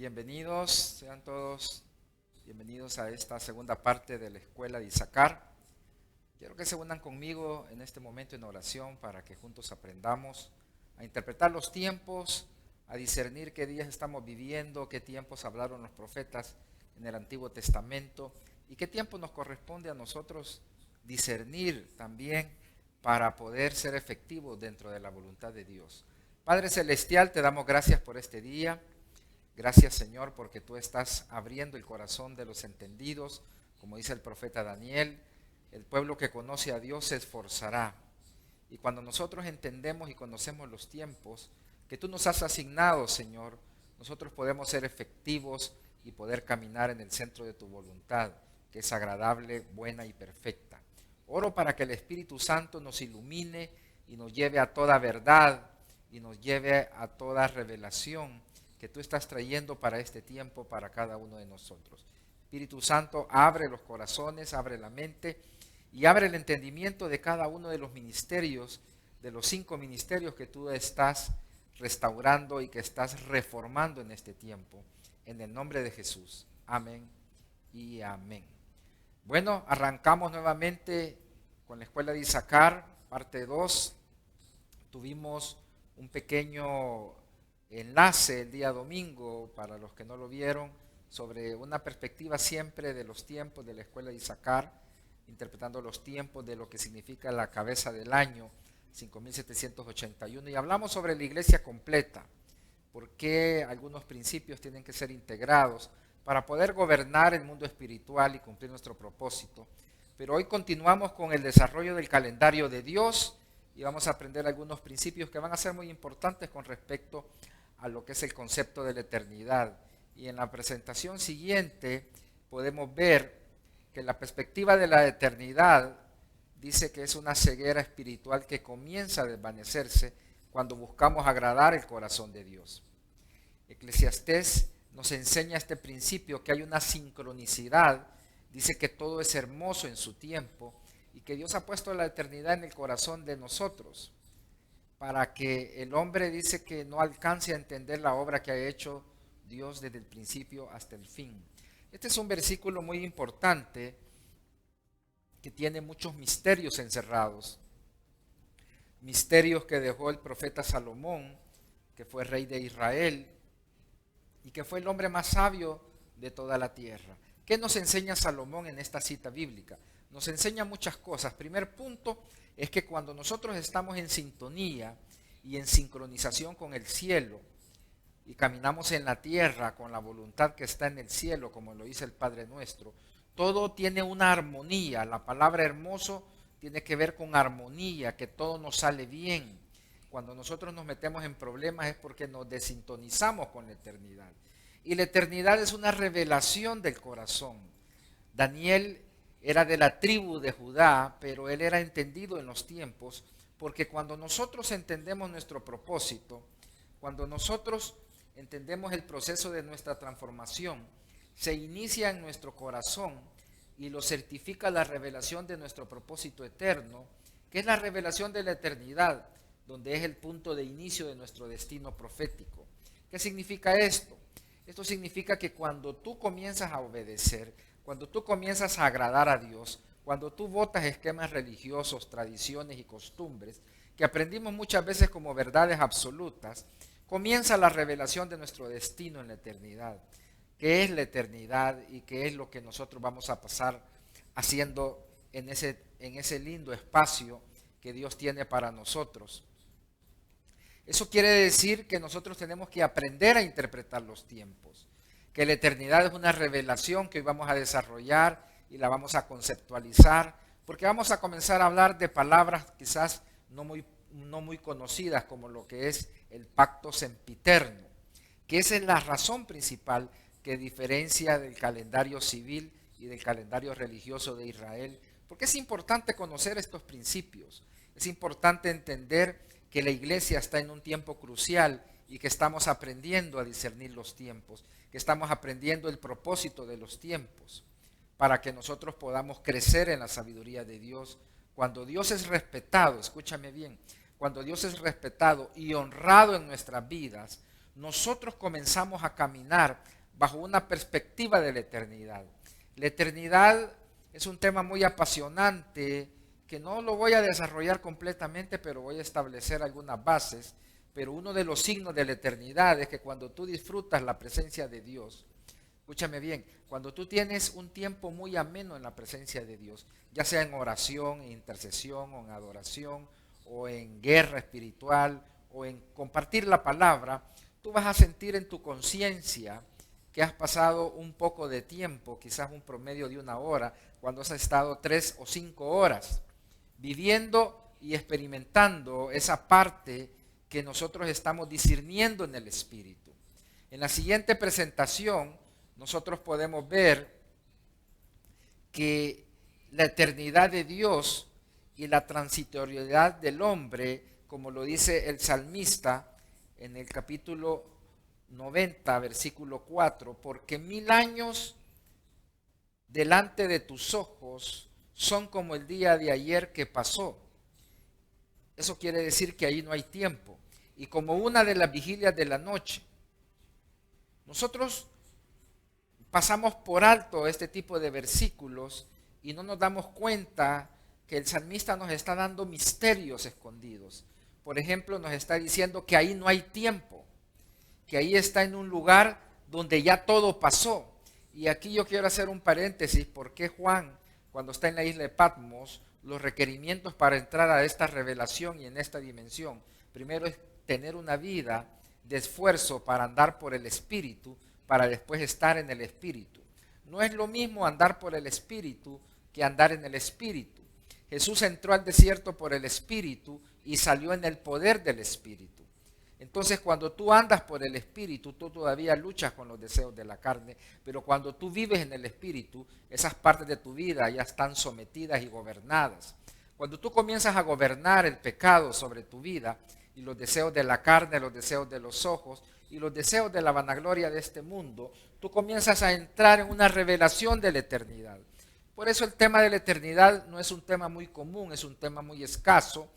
Bienvenidos, sean todos bienvenidos a esta segunda parte de la escuela de Issacar. Quiero que se unan conmigo en este momento en oración para que juntos aprendamos a interpretar los tiempos, a discernir qué días estamos viviendo, qué tiempos hablaron los profetas en el Antiguo Testamento y qué tiempo nos corresponde a nosotros discernir también para poder ser efectivos dentro de la voluntad de Dios. Padre Celestial, te damos gracias por este día. Gracias, Señor, porque tú estás abriendo el corazón de los entendidos. Como dice el profeta Daniel, el pueblo que conoce a Dios se esforzará. Y cuando nosotros entendemos y conocemos los tiempos que tú nos has asignado, Señor, nosotros podemos ser efectivos y poder caminar en el centro de tu voluntad, que es agradable, buena y perfecta. Oro para que el Espíritu Santo nos ilumine y nos lleve a toda verdad y nos lleve a toda revelación que tú estás trayendo para este tiempo, para cada uno de nosotros. Espíritu Santo, abre los corazones, abre la mente y abre el entendimiento de cada uno de los ministerios, de los 5 ministerios que tú estás restaurando y que estás reformando en este tiempo. En el nombre de Jesús. Amén y amén. Bueno, arrancamos nuevamente con la escuela de Issacar, parte 2. Tuvimos un pequeño enlace el día domingo, para los que no lo vieron, sobre una perspectiva siempre de los tiempos de la escuela de Issacar, interpretando los tiempos de lo que significa la cabeza del año 5781, y hablamos sobre la iglesia completa, por qué algunos principios tienen que ser integrados para poder gobernar el mundo espiritual y cumplir nuestro propósito. Pero hoy continuamos con el desarrollo del calendario de Dios y vamos a aprender algunos principios que van a ser muy importantes con respecto a lo que es el concepto de la eternidad. Y en la presentación siguiente podemos ver que la perspectiva de la eternidad dice que es una ceguera espiritual que comienza a desvanecerse cuando buscamos agradar el corazón de Dios. Eclesiastés nos enseña este principio, que hay una sincronicidad, dice que todo es hermoso en su tiempo y que Dios ha puesto la eternidad en el corazón de nosotros, para que el hombre dice que no alcance a entender la obra que ha hecho Dios desde el principio hasta el fin. Este es un versículo muy importante que tiene muchos misterios encerrados. Misterios que dejó el profeta Salomón, que fue rey de Israel y que fue el hombre más sabio de toda la tierra. ¿Qué nos enseña Salomón en esta cita bíblica? Nos enseña muchas cosas. Primer punto es que cuando nosotros estamos en sintonía y en sincronización con el cielo y caminamos en la tierra con la voluntad que está en el cielo, como lo dice el Padre Nuestro, todo tiene una armonía. La palabra hermoso tiene que ver con armonía, que todo nos sale bien. Cuando nosotros nos metemos en problemas es porque nos desintonizamos con la eternidad. Y la eternidad es una revelación del corazón. Daniel era de la tribu de Judá, pero él era entendido en los tiempos, porque cuando nosotros entendemos nuestro propósito, cuando nosotros entendemos el proceso de nuestra transformación, se inicia en nuestro corazón y lo certifica la revelación de nuestro propósito eterno, que es la revelación de la eternidad, donde es el punto de inicio de nuestro destino profético. ¿Qué significa esto? Esto significa que cuando tú comienzas a obedecer, cuando tú comienzas a agradar a Dios, cuando tú botas esquemas religiosos, tradiciones y costumbres que aprendimos muchas veces como verdades absolutas, comienza la revelación de nuestro destino en la eternidad. ¿Qué es la eternidad y qué es lo que nosotros vamos a pasar haciendo en ese lindo espacio que Dios tiene para nosotros? Eso quiere decir que nosotros tenemos que aprender a interpretar los tiempos, que la eternidad es una revelación que hoy vamos a desarrollar y la vamos a conceptualizar, porque vamos a comenzar a hablar de palabras quizás no muy conocidas, como lo que es el pacto sempiterno, que esa es la razón principal que diferencia del calendario civil y del calendario religioso de Israel, porque es importante conocer estos principios, es importante entender que la iglesia está en un tiempo crucial y que estamos aprendiendo a discernir los tiempos, que estamos aprendiendo el propósito de los tiempos, para que nosotros podamos crecer en la sabiduría de Dios. Cuando Dios es respetado, escúchame bien, cuando Dios es respetado y honrado en nuestras vidas, nosotros comenzamos a caminar bajo una perspectiva de la eternidad. La eternidad es un tema muy apasionante que no lo voy a desarrollar completamente, pero voy a establecer algunas bases. Pero uno de los signos de la eternidad es que cuando tú disfrutas la presencia de Dios, escúchame bien, cuando tú tienes un tiempo muy ameno en la presencia de Dios, ya sea en oración, en intercesión, o en adoración, o en guerra espiritual, o en compartir la palabra, tú vas a sentir en tu conciencia que has pasado un poco de tiempo, quizás un promedio de 1 hora, cuando has estado 3 o 5 horas, viviendo y experimentando esa parte que nosotros estamos discerniendo en el Espíritu. En la siguiente presentación, nosotros podemos ver que la eternidad de Dios y la transitoriedad del hombre, como lo dice el salmista en el capítulo 90, versículo 4, porque 1000 años delante de tus ojos son como el día de ayer que pasó. Eso quiere decir que ahí no hay tiempo. Y como una de las vigilias de la noche. Nosotros pasamos por alto este tipo de versículos y no nos damos cuenta que el salmista nos está dando misterios escondidos. Por ejemplo, nos está diciendo que ahí no hay tiempo, que ahí está en un lugar donde ya todo pasó. Y aquí yo quiero hacer un paréntesis, porque Juan, cuando está en la isla de Patmos, los requerimientos para entrar a esta revelación y en esta dimensión, primero es tener una vida de esfuerzo para andar por el Espíritu, para después estar en el Espíritu. No es lo mismo andar por el Espíritu que andar en el Espíritu. Jesús entró al desierto por el Espíritu y salió en el poder del Espíritu. Entonces, cuando tú andas por el Espíritu, tú todavía luchas con los deseos de la carne, pero cuando tú vives en el Espíritu, esas partes de tu vida ya están sometidas y gobernadas. Cuando tú comienzas a gobernar el pecado sobre tu vida y los deseos de la carne, los deseos de los ojos y los deseos de la vanagloria de este mundo, tú comienzas a entrar en una revelación de la eternidad. Por eso el tema de la eternidad no es un tema muy común, es un tema muy escaso,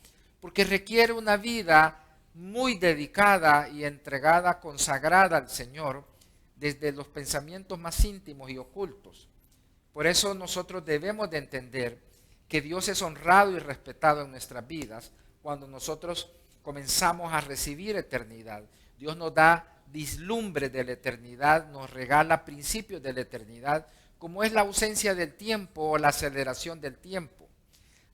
porque requiere una vida muy dedicada y entregada, consagrada al Señor, desde los pensamientos más íntimos y ocultos. Por eso nosotros debemos de entender que Dios es honrado y respetado en nuestras vidas cuando nosotros comenzamos a recibir eternidad. Dios nos da vislumbre de la eternidad, nos regala principios de la eternidad, como es la ausencia del tiempo o la aceleración del tiempo.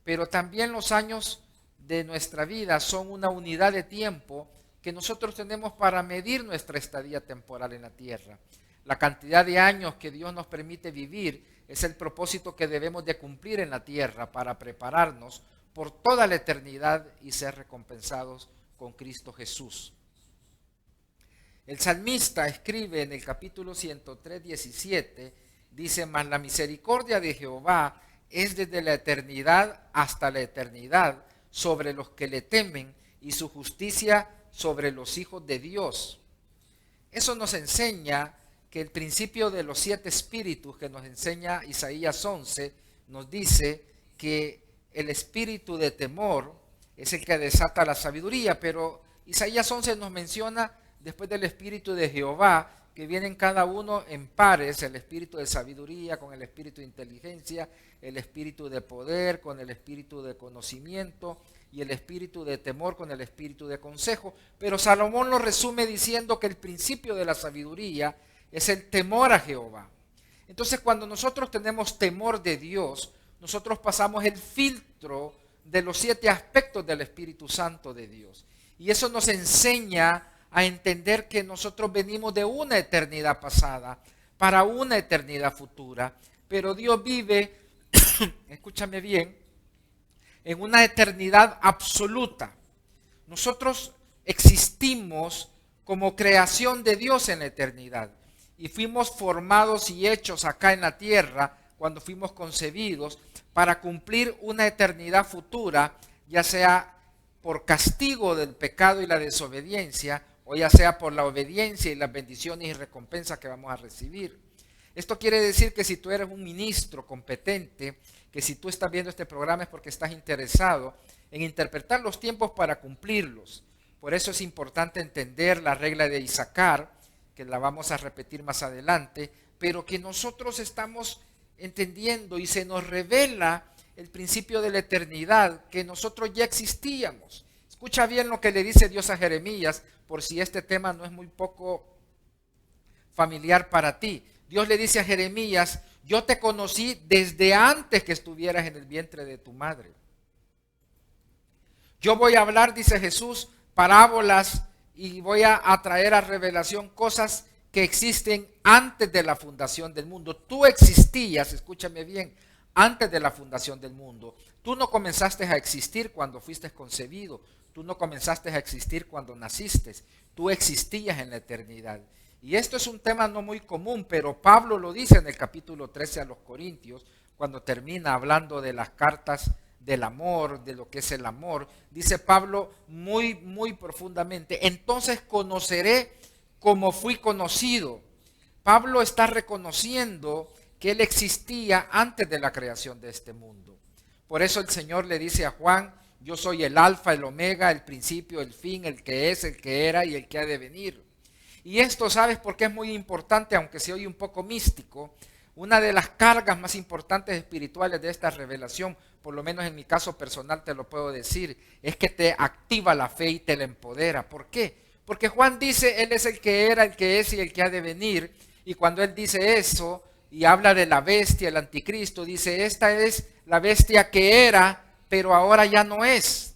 Pero también los años de nuestra vida son una unidad de tiempo que nosotros tenemos para medir nuestra estadía temporal en la tierra. La cantidad de años que Dios nos permite vivir es el propósito que debemos de cumplir en la tierra para prepararnos por toda la eternidad y ser recompensados con Cristo Jesús. El salmista escribe en el capítulo 103, 17, dice: mas la misericordia de Jehová es desde la eternidad hasta la eternidad sobre los que le temen, y su justicia sobre los hijos de Dios. Eso nos enseña que el principio de los 7 espíritus que nos enseña Isaías 11 nos dice que el espíritu de temor es el que desata la sabiduría, pero Isaías 11 nos menciona después del espíritu de Jehová, que vienen cada uno en pares, el espíritu de sabiduría con el espíritu de inteligencia, el espíritu de poder con el espíritu de conocimiento y el espíritu de temor con el espíritu de consejo. Pero Salomón lo resume diciendo que el principio de la sabiduría es el temor a Jehová. Entonces, cuando nosotros tenemos temor de Dios, nosotros pasamos el filtro de los 7 aspectos del Espíritu Santo de Dios. Y eso nos enseña a entender que nosotros venimos de una eternidad pasada para una eternidad futura, pero Dios vive, escúchame bien, en una eternidad absoluta. Nosotros existimos como creación de Dios en la eternidad y fuimos formados y hechos acá en la tierra cuando fuimos concebidos para cumplir una eternidad futura, ya sea por castigo del pecado y la desobediencia, o ya sea por la obediencia y las bendiciones y recompensas que vamos a recibir. Esto quiere decir que si tú eres un ministro competente, que si tú estás viendo este programa es porque estás interesado en interpretar los tiempos para cumplirlos. Por eso es importante entender la regla de Issacar, que la vamos a repetir más adelante, pero que nosotros estamos entendiendo y se nos revela el principio de la eternidad, que nosotros ya existíamos. Escucha bien lo que le dice Dios a Jeremías, por si este tema no es muy poco familiar para ti. Dios le dice a Jeremías: yo te conocí desde antes que estuvieras en el vientre de tu madre. Yo voy a hablar, dice Jesús, parábolas y voy a traer a revelación cosas que existen antes de la fundación del mundo. Tú existías, escúchame bien, antes de la fundación del mundo. Tú no comenzaste a existir cuando fuiste concebido. Tú no comenzaste a existir cuando naciste. Tú existías en la eternidad. Y esto es un tema no muy común, pero Pablo lo dice en el capítulo 13 a los Corintios, cuando termina hablando de las cartas del amor, de lo que es el amor. Dice Pablo muy profundamente: entonces conoceré como fui conocido. Pablo está reconociendo que él existía antes de la creación de este mundo. Por eso el Señor le dice a Juan: yo soy el alfa, el omega, el principio, el fin, el que es, el que era y el que ha de venir. Y esto, ¿sabes por qué es muy importante? Aunque se oye un poco místico, una de las cargas más importantes espirituales de esta revelación, por lo menos en mi caso personal te lo puedo decir, es que te activa la fe y te la empodera. ¿Por qué? Porque Juan dice: él es el que era, el que es y el que ha de venir. Y cuando él dice eso y habla de la bestia, el anticristo, dice: esta es la bestia que era, pero ahora ya no es.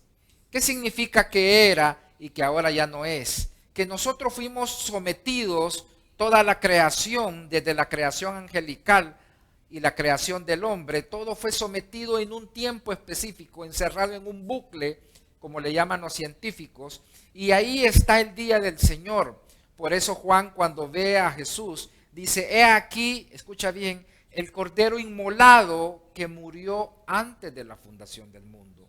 ¿Qué significa que era y que ahora ya no es? Que nosotros fuimos sometidos, toda la creación, desde la creación angelical y la creación del hombre, todo fue sometido en un tiempo específico, encerrado en un bucle, como le llaman los científicos, y ahí está el día del Señor. Por eso Juan, cuando ve a Jesús, dice: he aquí, escucha bien, el cordero inmolado que murió antes de la fundación del mundo.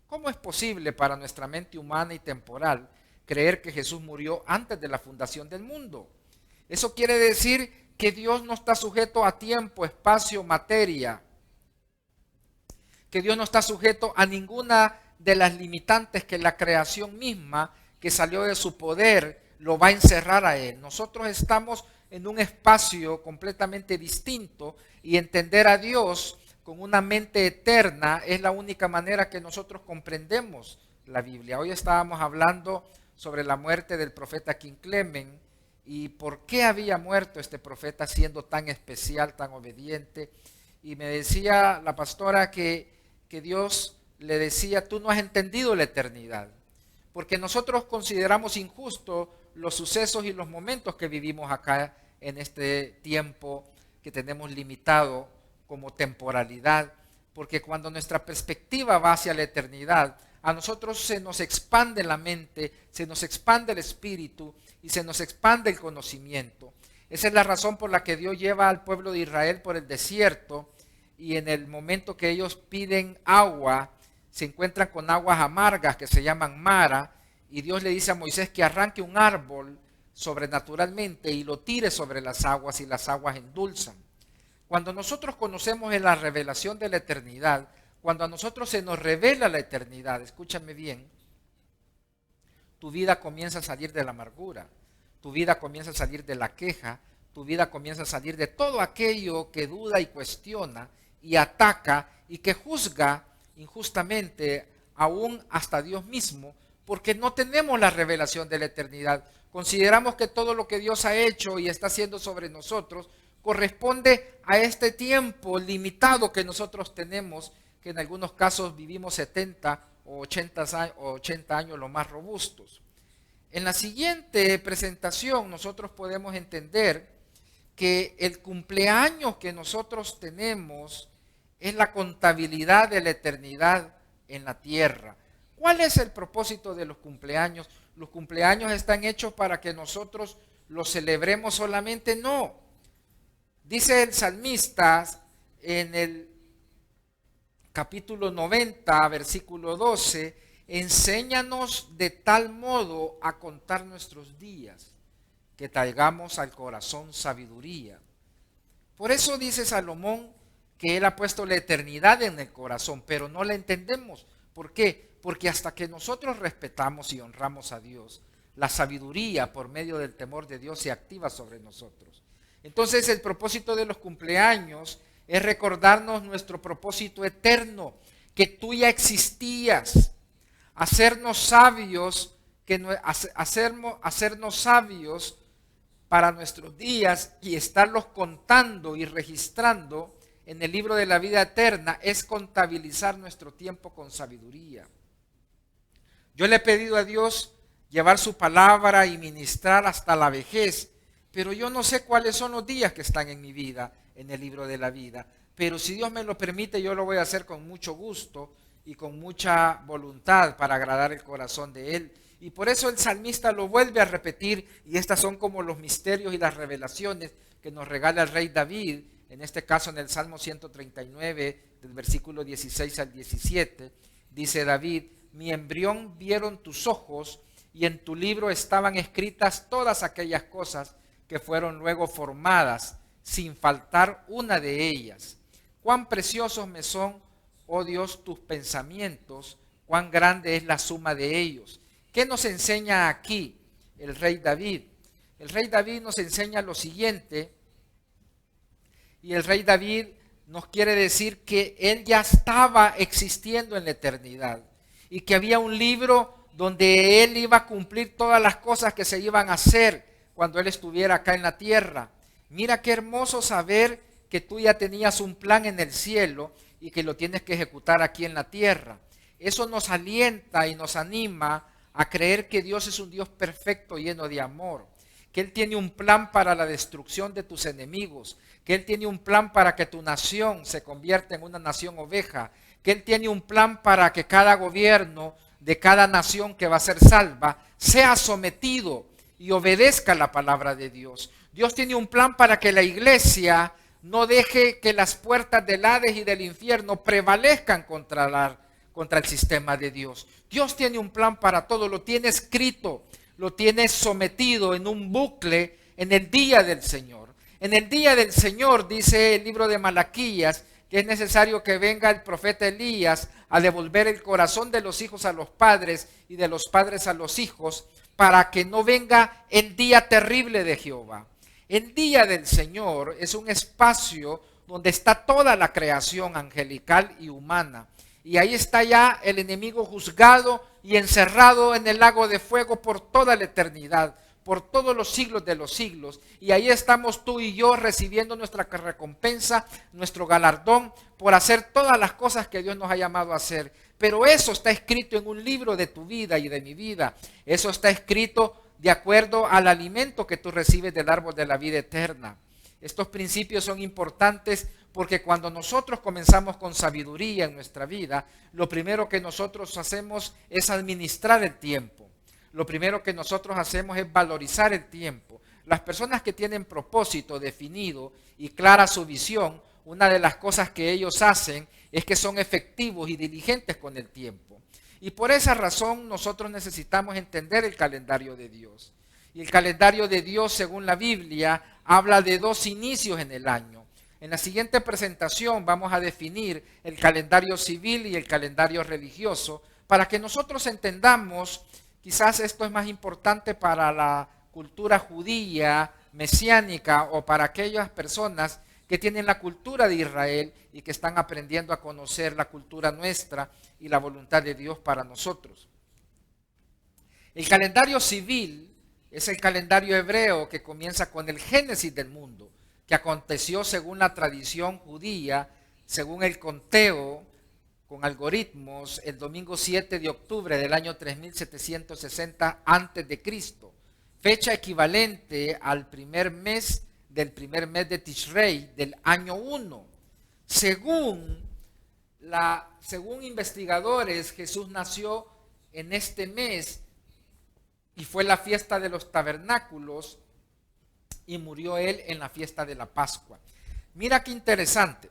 ¿Cómo es posible para nuestra mente humana y temporal creer que Jesús murió antes de la fundación del mundo? Eso quiere decir que Dios no está sujeto a tiempo, espacio, materia, que Dios no está sujeto a ninguna de las limitantes que la creación misma, que salió de su poder, lo va a encerrar a Él. Nosotros estamos en un espacio completamente distinto, y entender a Dios con una mente eterna es la única manera que nosotros comprendemos la Biblia. Hoy estábamos hablando sobre la muerte del profeta King Clement y por qué había muerto este profeta siendo tan especial, tan obediente. Y me decía la pastora que Dios le decía: tú no has entendido la eternidad, porque nosotros consideramos injusto los sucesos y los momentos que vivimos acá en este tiempo que tenemos limitado como temporalidad, porque cuando nuestra perspectiva va hacia la eternidad, a nosotros se nos expande la mente, se nos expande el espíritu y se nos expande el conocimiento. Esa es la razón por la que Dios lleva al pueblo de Israel por el desierto, y en el momento que ellos piden agua, se encuentran con aguas amargas que se llaman Mara, y Dios le dice a Moisés que arranque un árbol sobrenaturalmente y lo tire sobre las aguas, y las aguas endulzan. Cuando nosotros conocemos en la revelación de la eternidad, cuando a nosotros se nos revela la eternidad, escúchame bien, tu vida comienza a salir de la amargura, tu vida comienza a salir de la queja, tu vida comienza a salir de todo aquello que duda y cuestiona y ataca y que juzga injustamente aún hasta Dios mismo, porque no tenemos la revelación de la eternidad. Consideramos que todo lo que Dios ha hecho y está haciendo sobre nosotros corresponde a este tiempo limitado que nosotros tenemos, que en algunos casos vivimos 70 o 80 años los más robustos. En la siguiente presentación nosotros podemos entender que el cumpleaños que nosotros tenemos es la contabilidad de la eternidad en la tierra. ¿Cuál es el propósito de los cumpleaños? ¿Los cumpleaños están hechos para que nosotros los celebremos solamente? No. Dice el salmista en el capítulo 90, versículo 12, enséñanos de tal modo a contar nuestros días, que traigamos al corazón sabiduría. Por eso dice Salomón que él ha puesto la eternidad en el corazón, pero no la entendemos. ¿Por qué? Porque hasta que nosotros respetamos y honramos a Dios, la sabiduría por medio del temor de Dios se activa sobre nosotros. Entonces el propósito de los cumpleaños es recordarnos nuestro propósito eterno, que tú ya existías, hacernos sabios, hacernos sabios para nuestros días y estarlos contando y registrando en el libro de la vida eterna es contabilizar nuestro tiempo con sabiduría. Yo le he pedido a Dios llevar su palabra y ministrar hasta la vejez, pero yo no sé cuáles son los días que están en mi vida, en el libro de la vida. Pero si Dios me lo permite, yo lo voy a hacer con mucho gusto y con mucha voluntad para agradar el corazón de Él. Y por eso el salmista lo vuelve a repetir, y estas son como los misterios y las revelaciones que nos regala el rey David, en este caso en el Salmo 139, del versículo 16 al 17, dice David: mi embrión vieron tus ojos, y en tu libro estaban escritas todas aquellas cosas que fueron luego formadas, sin faltar una de ellas. Cuán preciosos me son, oh Dios, tus pensamientos, cuán grande es la suma de ellos. ¿Qué nos enseña aquí el rey David? El rey David nos enseña lo siguiente, y el rey David nos quiere decir que él ya estaba existiendo en la eternidad y que había un libro donde él iba a cumplir todas las cosas que se iban a hacer cuando él estuviera acá en la tierra. Mira qué hermoso saber que tú ya tenías un plan en el cielo y que lo tienes que ejecutar aquí en la tierra. Eso nos alienta y nos anima a creer que Dios es un Dios perfecto, lleno de amor, que Él tiene un plan para la destrucción de tus enemigos, que Él tiene un plan para que tu nación se convierta en una nación oveja, que Él tiene un plan para que cada gobierno de cada nación que va a ser salva sea sometido y obedezca la palabra de Dios. Dios tiene un plan para que la iglesia no deje que las puertas del Hades y del infierno prevalezcan contra el sistema de Dios. Dios tiene un plan para todo, lo tiene escrito, lo tiene sometido en un bucle en el día del Señor. En el día del Señor, dice el libro de Malaquías, que es necesario que venga el profeta Elías a devolver el corazón de los hijos a los padres y de los padres a los hijos, para que no venga el día terrible de Jehová. El día del Señor es un espacio donde está toda la creación angelical y humana. Y ahí está ya el enemigo juzgado y encerrado en el lago de fuego por toda la eternidad, por todos los siglos de los siglos. Y ahí estamos tú y yo recibiendo nuestra recompensa, nuestro galardón por hacer todas las cosas que Dios nos ha llamado a hacer. Pero eso está escrito en un libro de tu vida y de mi vida. Eso está escrito de acuerdo al alimento que tú recibes del árbol de la vida eterna. Estos principios son importantes porque cuando nosotros comenzamos con sabiduría en nuestra vida, lo primero que nosotros hacemos es administrar el tiempo. Lo primero que nosotros hacemos es valorizar el tiempo. Las personas que tienen propósito definido y clara su visión, una de las cosas que ellos hacen es que son efectivos y diligentes con el tiempo. Y por esa razón nosotros necesitamos entender el calendario de Dios. Y el calendario de Dios, según la Biblia, habla de dos inicios en el año. En la siguiente presentación vamos a definir el calendario civil y el calendario religioso para que nosotros entendamos. Quizás esto es más importante para la cultura judía, mesiánica, o para aquellas personas que tienen la cultura de Israel y que están aprendiendo a conocer la cultura nuestra y la voluntad de Dios para nosotros. El calendario civil es el calendario hebreo que comienza con el génesis del mundo, que aconteció según la tradición judía, según el conteo con algoritmos, el domingo 7 de octubre del año 3760 a.C., fecha equivalente al primer mes de Tishrei del año 1. Según investigadores, Jesús nació en este mes y fue la fiesta de los tabernáculos y murió él en la fiesta de la Pascua. Mira qué interesante.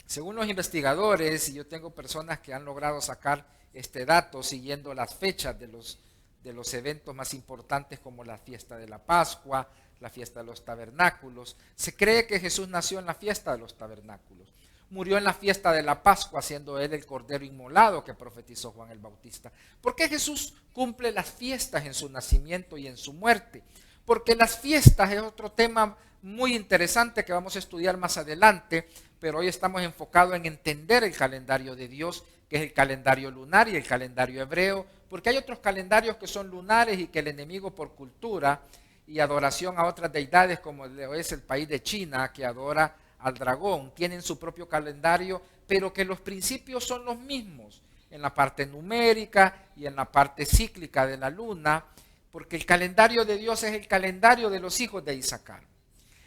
Según los investigadores, y yo tengo personas que han logrado sacar este dato siguiendo las fechas de los eventos más importantes como la fiesta de la Pascua, la fiesta de los tabernáculos, se cree que Jesús nació en la fiesta de los tabernáculos. murió en la fiesta de la Pascua, siendo él el cordero inmolado que profetizó Juan el Bautista. ¿Por qué Jesús cumple las fiestas en su nacimiento y en su muerte? Porque las fiestas es otro tema muy interesante que vamos a estudiar más adelante, pero hoy estamos enfocados en entender el calendario de Dios, que es el calendario lunar y el calendario hebreo, porque hay otros calendarios que son lunares y que el enemigo, por cultura y adoración a otras deidades, como es el país de China, que adora al dragón, tienen su propio calendario, pero que los principios son los mismos en la parte numérica y en la parte cíclica de la luna, porque el calendario de Dios es el calendario de los hijos de Isaacar.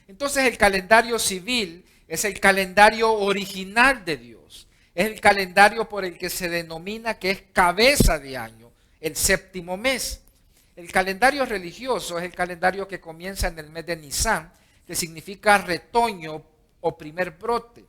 Entonces el calendario civil es el calendario original de Dios, es el calendario por el que se denomina que es cabeza de año, el séptimo mes. El calendario religioso es el calendario que comienza en el mes de Nisan, que significa retoño o primer brote.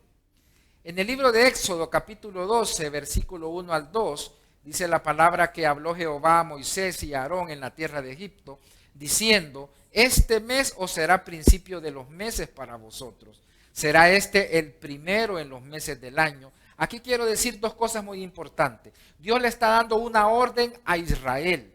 En el libro de Éxodo, capítulo 12, versículo 1 al 2, dice la palabra que habló Jehová a Moisés y a Aarón en la tierra de Egipto, diciendo: este mes os será principio de los meses para vosotros. Será este el primero en los meses del año. Aquí quiero decir dos cosas muy importantes. Dios le está dando una orden a Israel.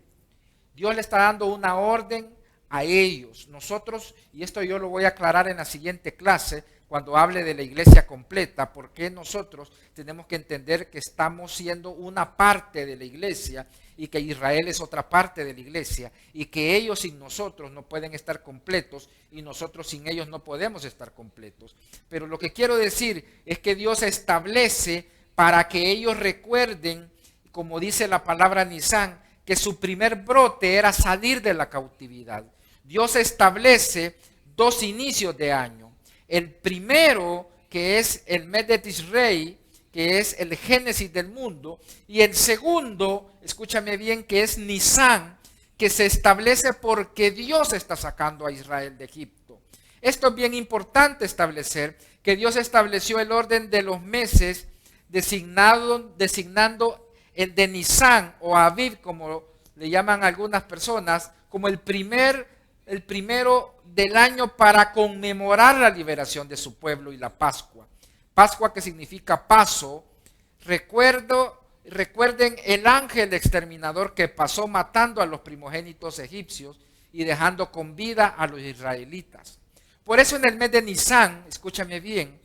Dios le está dando una orden a ellos. Nosotros, y esto yo lo voy a aclarar en la siguiente clase, cuando hable de la iglesia completa, porque nosotros tenemos que entender que estamos siendo una parte de la iglesia y que Israel es otra parte de la iglesia y que ellos sin nosotros no pueden estar completos y nosotros sin ellos no podemos estar completos. Pero lo que quiero decir es que Dios establece para que ellos recuerden, como dice la palabra Nisan, que su primer brote era salir de la cautividad. Dios establece dos inicios de año. El primero, que es el mes de Tisrei, que es el génesis del mundo, y el segundo, escúchame bien, que es Nisan, que se establece porque Dios está sacando a Israel de Egipto. Esto es bien importante establecer, que Dios estableció el orden de los meses designando el de Nisan o Aviv, como le llaman algunas personas, como el primero del año para conmemorar la liberación de su pueblo y la Pascua. Pascua, que significa paso. Recuerden el ángel exterminador que pasó matando a los primogénitos egipcios y dejando con vida a los israelitas. Por eso en el mes de Nisan, escúchame bien,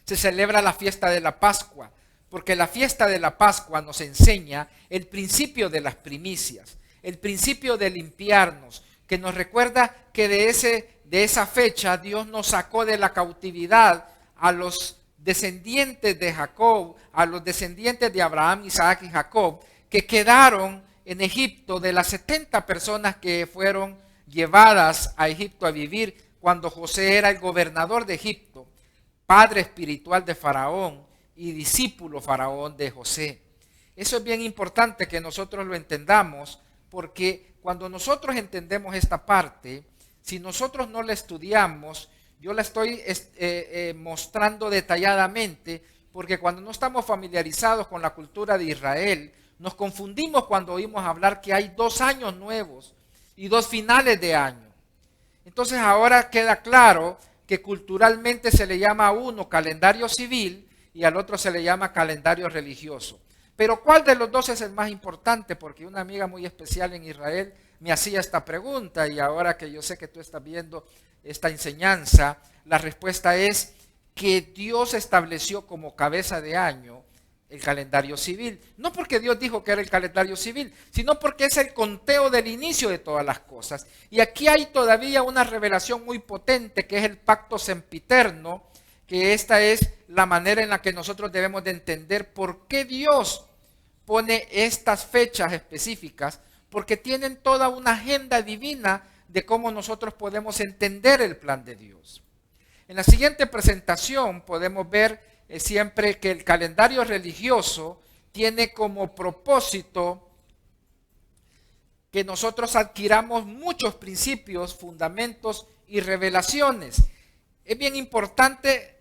se celebra la fiesta de la Pascua, porque la fiesta de la Pascua nos enseña el principio de las primicias, el principio de limpiarnos, que nos recuerda que de esa fecha Dios nos sacó de la cautividad a los descendientes de Jacob, a los descendientes de Abraham, Isaac y Jacob, que quedaron en Egipto, de las 70 personas que fueron llevadas a Egipto a vivir cuando José era el gobernador de Egipto, padre espiritual de Faraón y discípulo Faraón de José. Eso es bien importante que nosotros lo entendamos, porque cuando nosotros entendemos esta parte, si nosotros no la estudiamos, yo la estoy mostrando detalladamente, porque cuando no estamos familiarizados con la cultura de Israel, nos confundimos cuando oímos hablar que hay 2 años nuevos y 2 finales de año. Entonces ahora queda claro que culturalmente se le llama a uno calendario civil y al otro se le llama calendario religioso. Pero ¿cuál de los dos es el más importante? Porque una amiga muy especial en Israel me hacía esta pregunta, y ahora que yo sé que tú estás viendo esta enseñanza, la respuesta es que Dios estableció como cabeza de año el calendario civil. No porque Dios dijo que era el calendario civil, sino porque es el conteo del inicio de todas las cosas. Y aquí hay todavía una revelación muy potente, que es el pacto sempiterno, que esta es la manera en la que nosotros debemos de entender por qué Dios pone estas fechas específicas, porque tienen toda una agenda divina de cómo nosotros podemos entender el plan de Dios. En la siguiente presentación podemos ver siempre que el calendario religioso tiene como propósito que nosotros adquiramos muchos principios, fundamentos y revelaciones. Es bien importante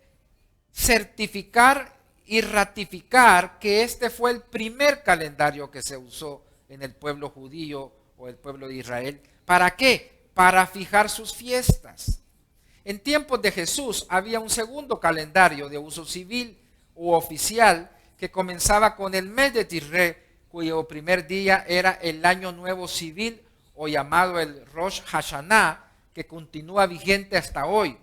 certificar y ratificar que este fue el primer calendario que se usó en el pueblo judío o el pueblo de Israel. ¿Para qué? Para fijar sus fiestas. En tiempos de Jesús había un segundo calendario de uso civil u oficial que comenzaba con el mes de Tisré, cuyo primer día era el año nuevo civil o llamado el Rosh Hashanah, que continúa vigente hasta hoy.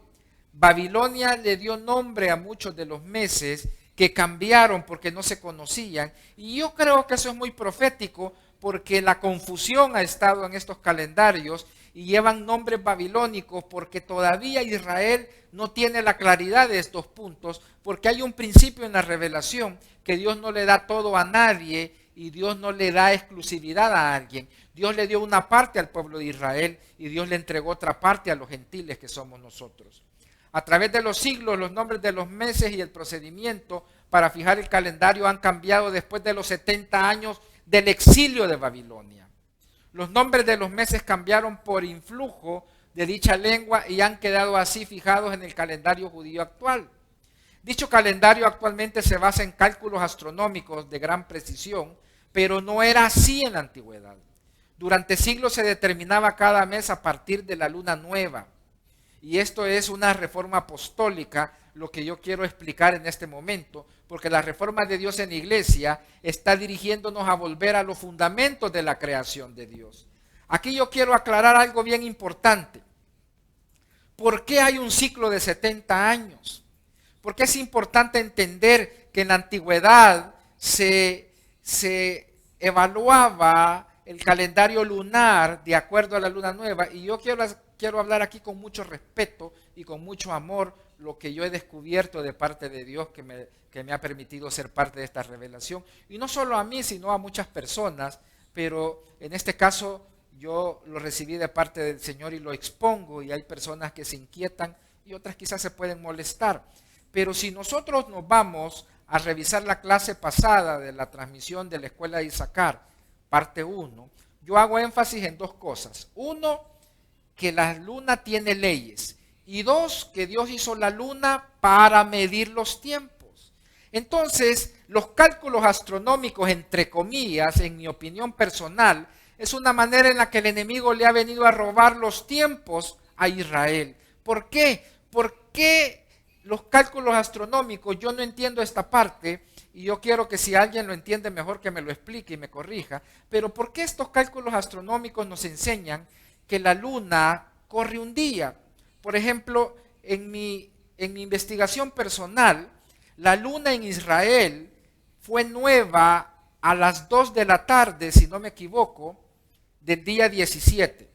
Babilonia le dio nombre a muchos de los meses que cambiaron porque no se conocían, y yo creo que eso es muy profético porque la confusión ha estado en estos calendarios y llevan nombres babilónicos porque todavía Israel no tiene la claridad de estos puntos, porque hay un principio en la revelación que Dios no le da todo a nadie y Dios no le da exclusividad a alguien. Dios le dio una parte al pueblo de Israel y Dios le entregó otra parte a los gentiles que somos nosotros. A través de los siglos, los nombres de los meses y el procedimiento para fijar el calendario han cambiado después de los 70 años del exilio de Babilonia. Los nombres de los meses cambiaron por influjo de dicha lengua y han quedado así fijados en el calendario judío actual. Dicho calendario actualmente se basa en cálculos astronómicos de gran precisión, pero no era así en la antigüedad. Durante siglos se determinaba cada mes a partir de la luna nueva. Y esto es una reforma apostólica, lo que yo quiero explicar en este momento, porque la reforma de Dios en la iglesia está dirigiéndonos a volver a los fundamentos de la creación de Dios. Aquí yo quiero aclarar algo bien importante. ¿Por qué hay un ciclo de 70 años? Porque es importante entender que en la antigüedad se evaluaba el calendario lunar de acuerdo a la luna nueva, y yo quiero hablar aquí con mucho respeto y con mucho amor lo que yo he descubierto de parte de Dios que me ha permitido ser parte de esta revelación, y no solo a mí sino a muchas personas, pero en este caso yo lo recibí de parte del Señor y lo expongo, y hay personas que se inquietan y otras quizás se pueden molestar. Pero si nosotros nos vamos a revisar la clase pasada de la transmisión de la Escuela de Issacar, parte 1, yo hago énfasis en dos cosas. Uno, que la luna tiene leyes. Y dos, que Dios hizo la luna para medir los tiempos. Entonces, los cálculos astronómicos, entre comillas, en mi opinión personal, es una manera en la que el enemigo le ha venido a robar los tiempos a Israel. ¿Por qué? Porque los cálculos astronómicos, yo no entiendo esta parte, y yo quiero que si alguien lo entiende mejor que me lo explique y me corrija, pero ¿por qué estos cálculos astronómicos nos enseñan que la luna corre un día? Por ejemplo, en mi investigación personal, la luna en Israel fue nueva a las 2 de la tarde, si no me equivoco, del día 17.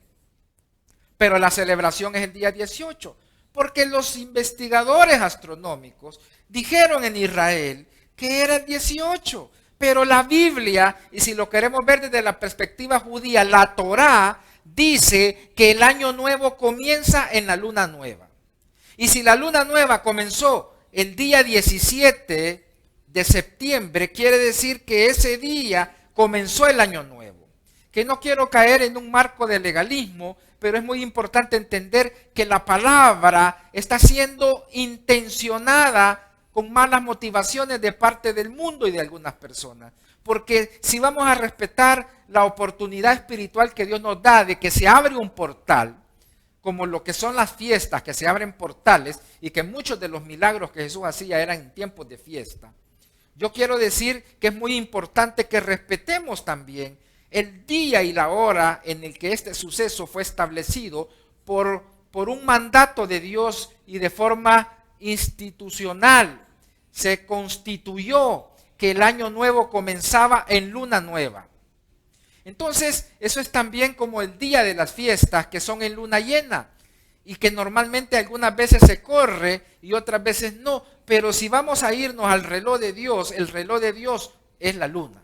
Pero la celebración es el día 18. Porque los investigadores astronómicos dijeron en Israel que era el 18. Pero la Biblia, y si lo queremos ver desde la perspectiva judía, la Torá dice que el año nuevo comienza en la luna nueva. Y si la luna nueva comenzó el día 17 de septiembre, quiere decir que ese día comenzó el año nuevo. Que no quiero caer en un marco de legalismo, pero es muy importante entender que la palabra está siendo intencionada con malas motivaciones de parte del mundo y de algunas personas. Porque si vamos a respetar la oportunidad espiritual que Dios nos da de que se abre un portal, como lo que son las fiestas, que se abren portales, y que muchos de los milagros que Jesús hacía eran en tiempos de fiesta, yo quiero decir que es muy importante que respetemos también el día y la hora en el que este suceso fue establecido por un mandato de Dios y de forma institucional. Se constituyó que el año nuevo comenzaba en luna nueva. Entonces, eso es también como el día de las fiestas que son en luna llena y que normalmente algunas veces se corre y otras veces no. Pero si vamos a irnos al reloj de Dios, el reloj de Dios es la luna.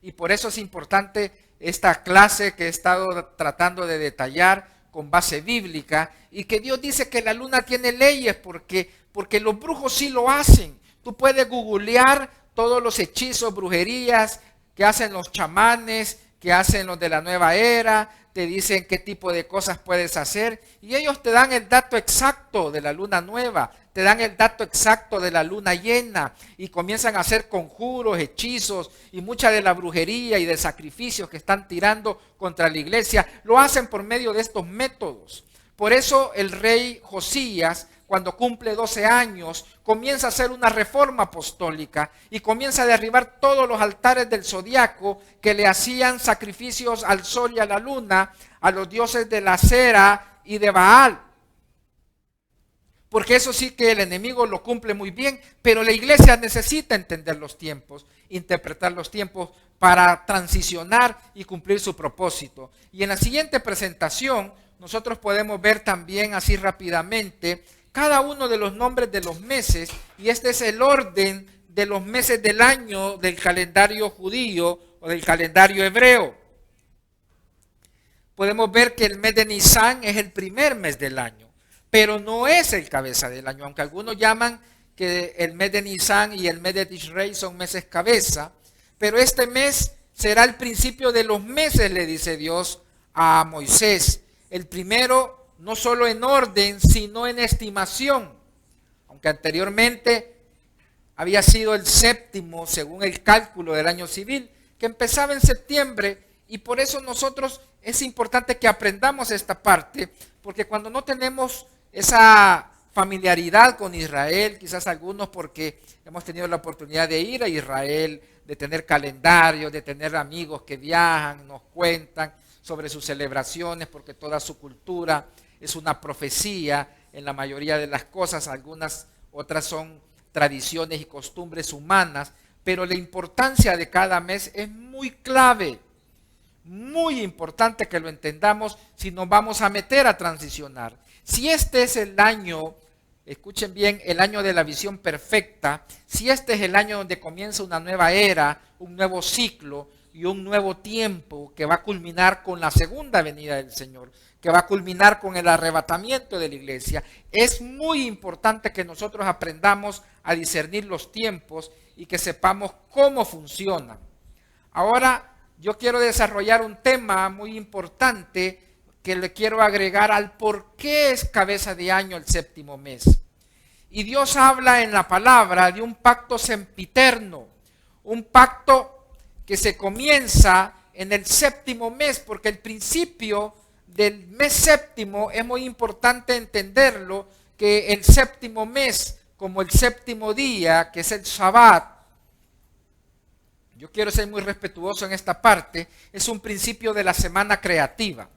Y por eso es importante esta clase que he estado tratando de detallar con base bíblica, y que Dios dice que la luna tiene leyes porque los brujos sí lo hacen. Tú puedes googlear todos los hechizos, brujerías que hacen los chamanes, que hacen los de la nueva era, te dicen qué tipo de cosas puedes hacer, y ellos te dan el dato exacto de la luna nueva, te dan el dato exacto de la luna llena, y comienzan a hacer conjuros, hechizos, y mucha de la brujería y de sacrificios que están tirando contra la iglesia, lo hacen por medio de estos métodos. Por eso el rey Josías, cuando cumple 12 años, comienza a hacer una reforma apostólica y comienza a derribar todos los altares del zodiaco que le hacían sacrificios al sol y a la luna, a los dioses de la Cera y de Baal. Porque eso sí que el enemigo lo cumple muy bien, pero la iglesia necesita entender los tiempos, interpretar los tiempos para transicionar y cumplir su propósito. Y en la siguiente presentación nosotros podemos ver también así rápidamente cada uno de los nombres de los meses, y este es el orden de los meses del año del calendario judío o del calendario hebreo. Podemos ver que el mes de Nisan es el primer mes del año, pero no es el cabeza del año, aunque algunos llaman que el mes de Nisan y el mes de Tishrei son meses cabeza, pero este mes será el principio de los meses, le dice Dios a Moisés. El primero no solo en orden, sino en estimación, aunque anteriormente había sido el séptimo según el cálculo del año civil, que empezaba en septiembre, y por eso nosotros es importante que aprendamos esta parte, porque cuando no tenemos esa familiaridad con Israel, quizás algunos porque hemos tenido la oportunidad de ir a Israel, de tener calendarios, de tener amigos que viajan, nos cuentan sobre sus celebraciones, porque toda su cultura es una profecía en la mayoría de las cosas, algunas otras son tradiciones y costumbres humanas, pero la importancia de cada mes es muy clave, muy importante que lo entendamos si nos vamos a meter a transicionar. Si este es el año, escuchen bien, el año de la visión perfecta, si este es el año donde comienza una nueva era, un nuevo ciclo y un nuevo tiempo que va a culminar con la segunda venida del Señor, que va a culminar con el arrebatamiento de la iglesia, es muy importante que nosotros aprendamos a discernir los tiempos y que sepamos cómo funcionan. Ahora yo quiero desarrollar un tema muy importante que le quiero agregar al por qué es cabeza de año el séptimo mes. Y Dios habla en la palabra de un pacto sempiterno, un pacto que se comienza en el séptimo mes, porque el principio del mes séptimo es muy importante entenderlo, que el séptimo mes, como el séptimo día, que es el Shabbat, yo quiero ser muy respetuoso en esta parte, es un principio de la semana creativa.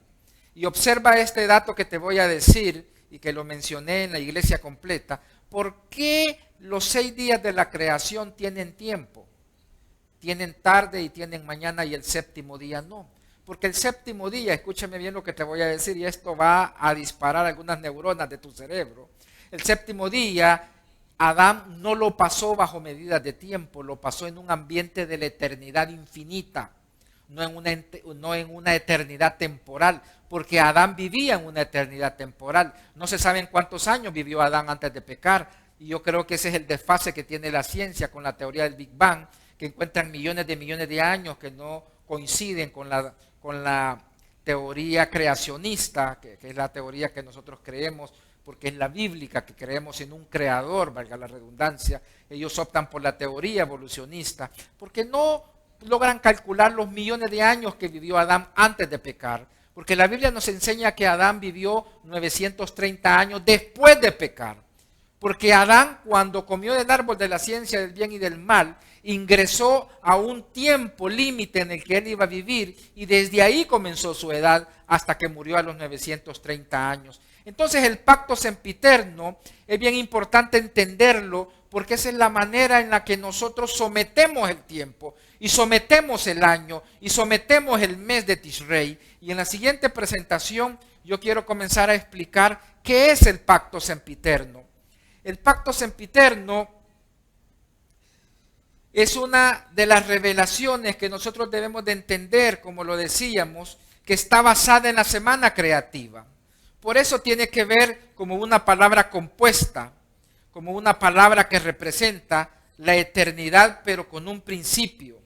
Y observa este dato que te voy a decir y que lo mencioné en la iglesia completa. ¿Por qué los 6 días de la creación tienen tiempo? Tienen tarde y tienen mañana y el séptimo día no. Porque el séptimo día, escúchame bien lo que te voy a decir y esto va a disparar algunas neuronas de tu cerebro. El séptimo día, Adán no lo pasó bajo medidas de tiempo, lo pasó en un ambiente de la eternidad infinita, no en una eternidad temporal, porque Adán vivía en una eternidad temporal. No se sabe cuántos años vivió Adán antes de pecar, y yo creo que ese es el desfase que tiene la ciencia con la teoría del Big Bang, que encuentran millones de años que no coinciden con la teoría creacionista, que es la teoría que nosotros creemos, porque es la bíblica, que creemos en un creador, valga la redundancia. Ellos optan por la teoría evolucionista, porque no logran calcular los millones de años que vivió Adán antes de pecar, porque la Biblia nos enseña que Adán vivió 930 años después de pecar, porque Adán, cuando comió del árbol de la ciencia del bien y del mal, ingresó a un tiempo límite en el que él iba a vivir, y desde ahí comenzó su edad hasta que murió a los 930 años. Entonces el pacto sempiterno es bien importante entenderlo, porque esa es la manera en la que nosotros sometemos el tiempo, y sometemos el año, y sometemos el mes de Tishrei. Y en la siguiente presentación yo quiero comenzar a explicar qué es el pacto sempiterno. El pacto sempiterno es una de las revelaciones que nosotros debemos de entender, como lo decíamos, que está basada en la semana creativa. Por eso tiene que ver como una palabra compuesta, como una palabra que representa la eternidad, pero con un principio.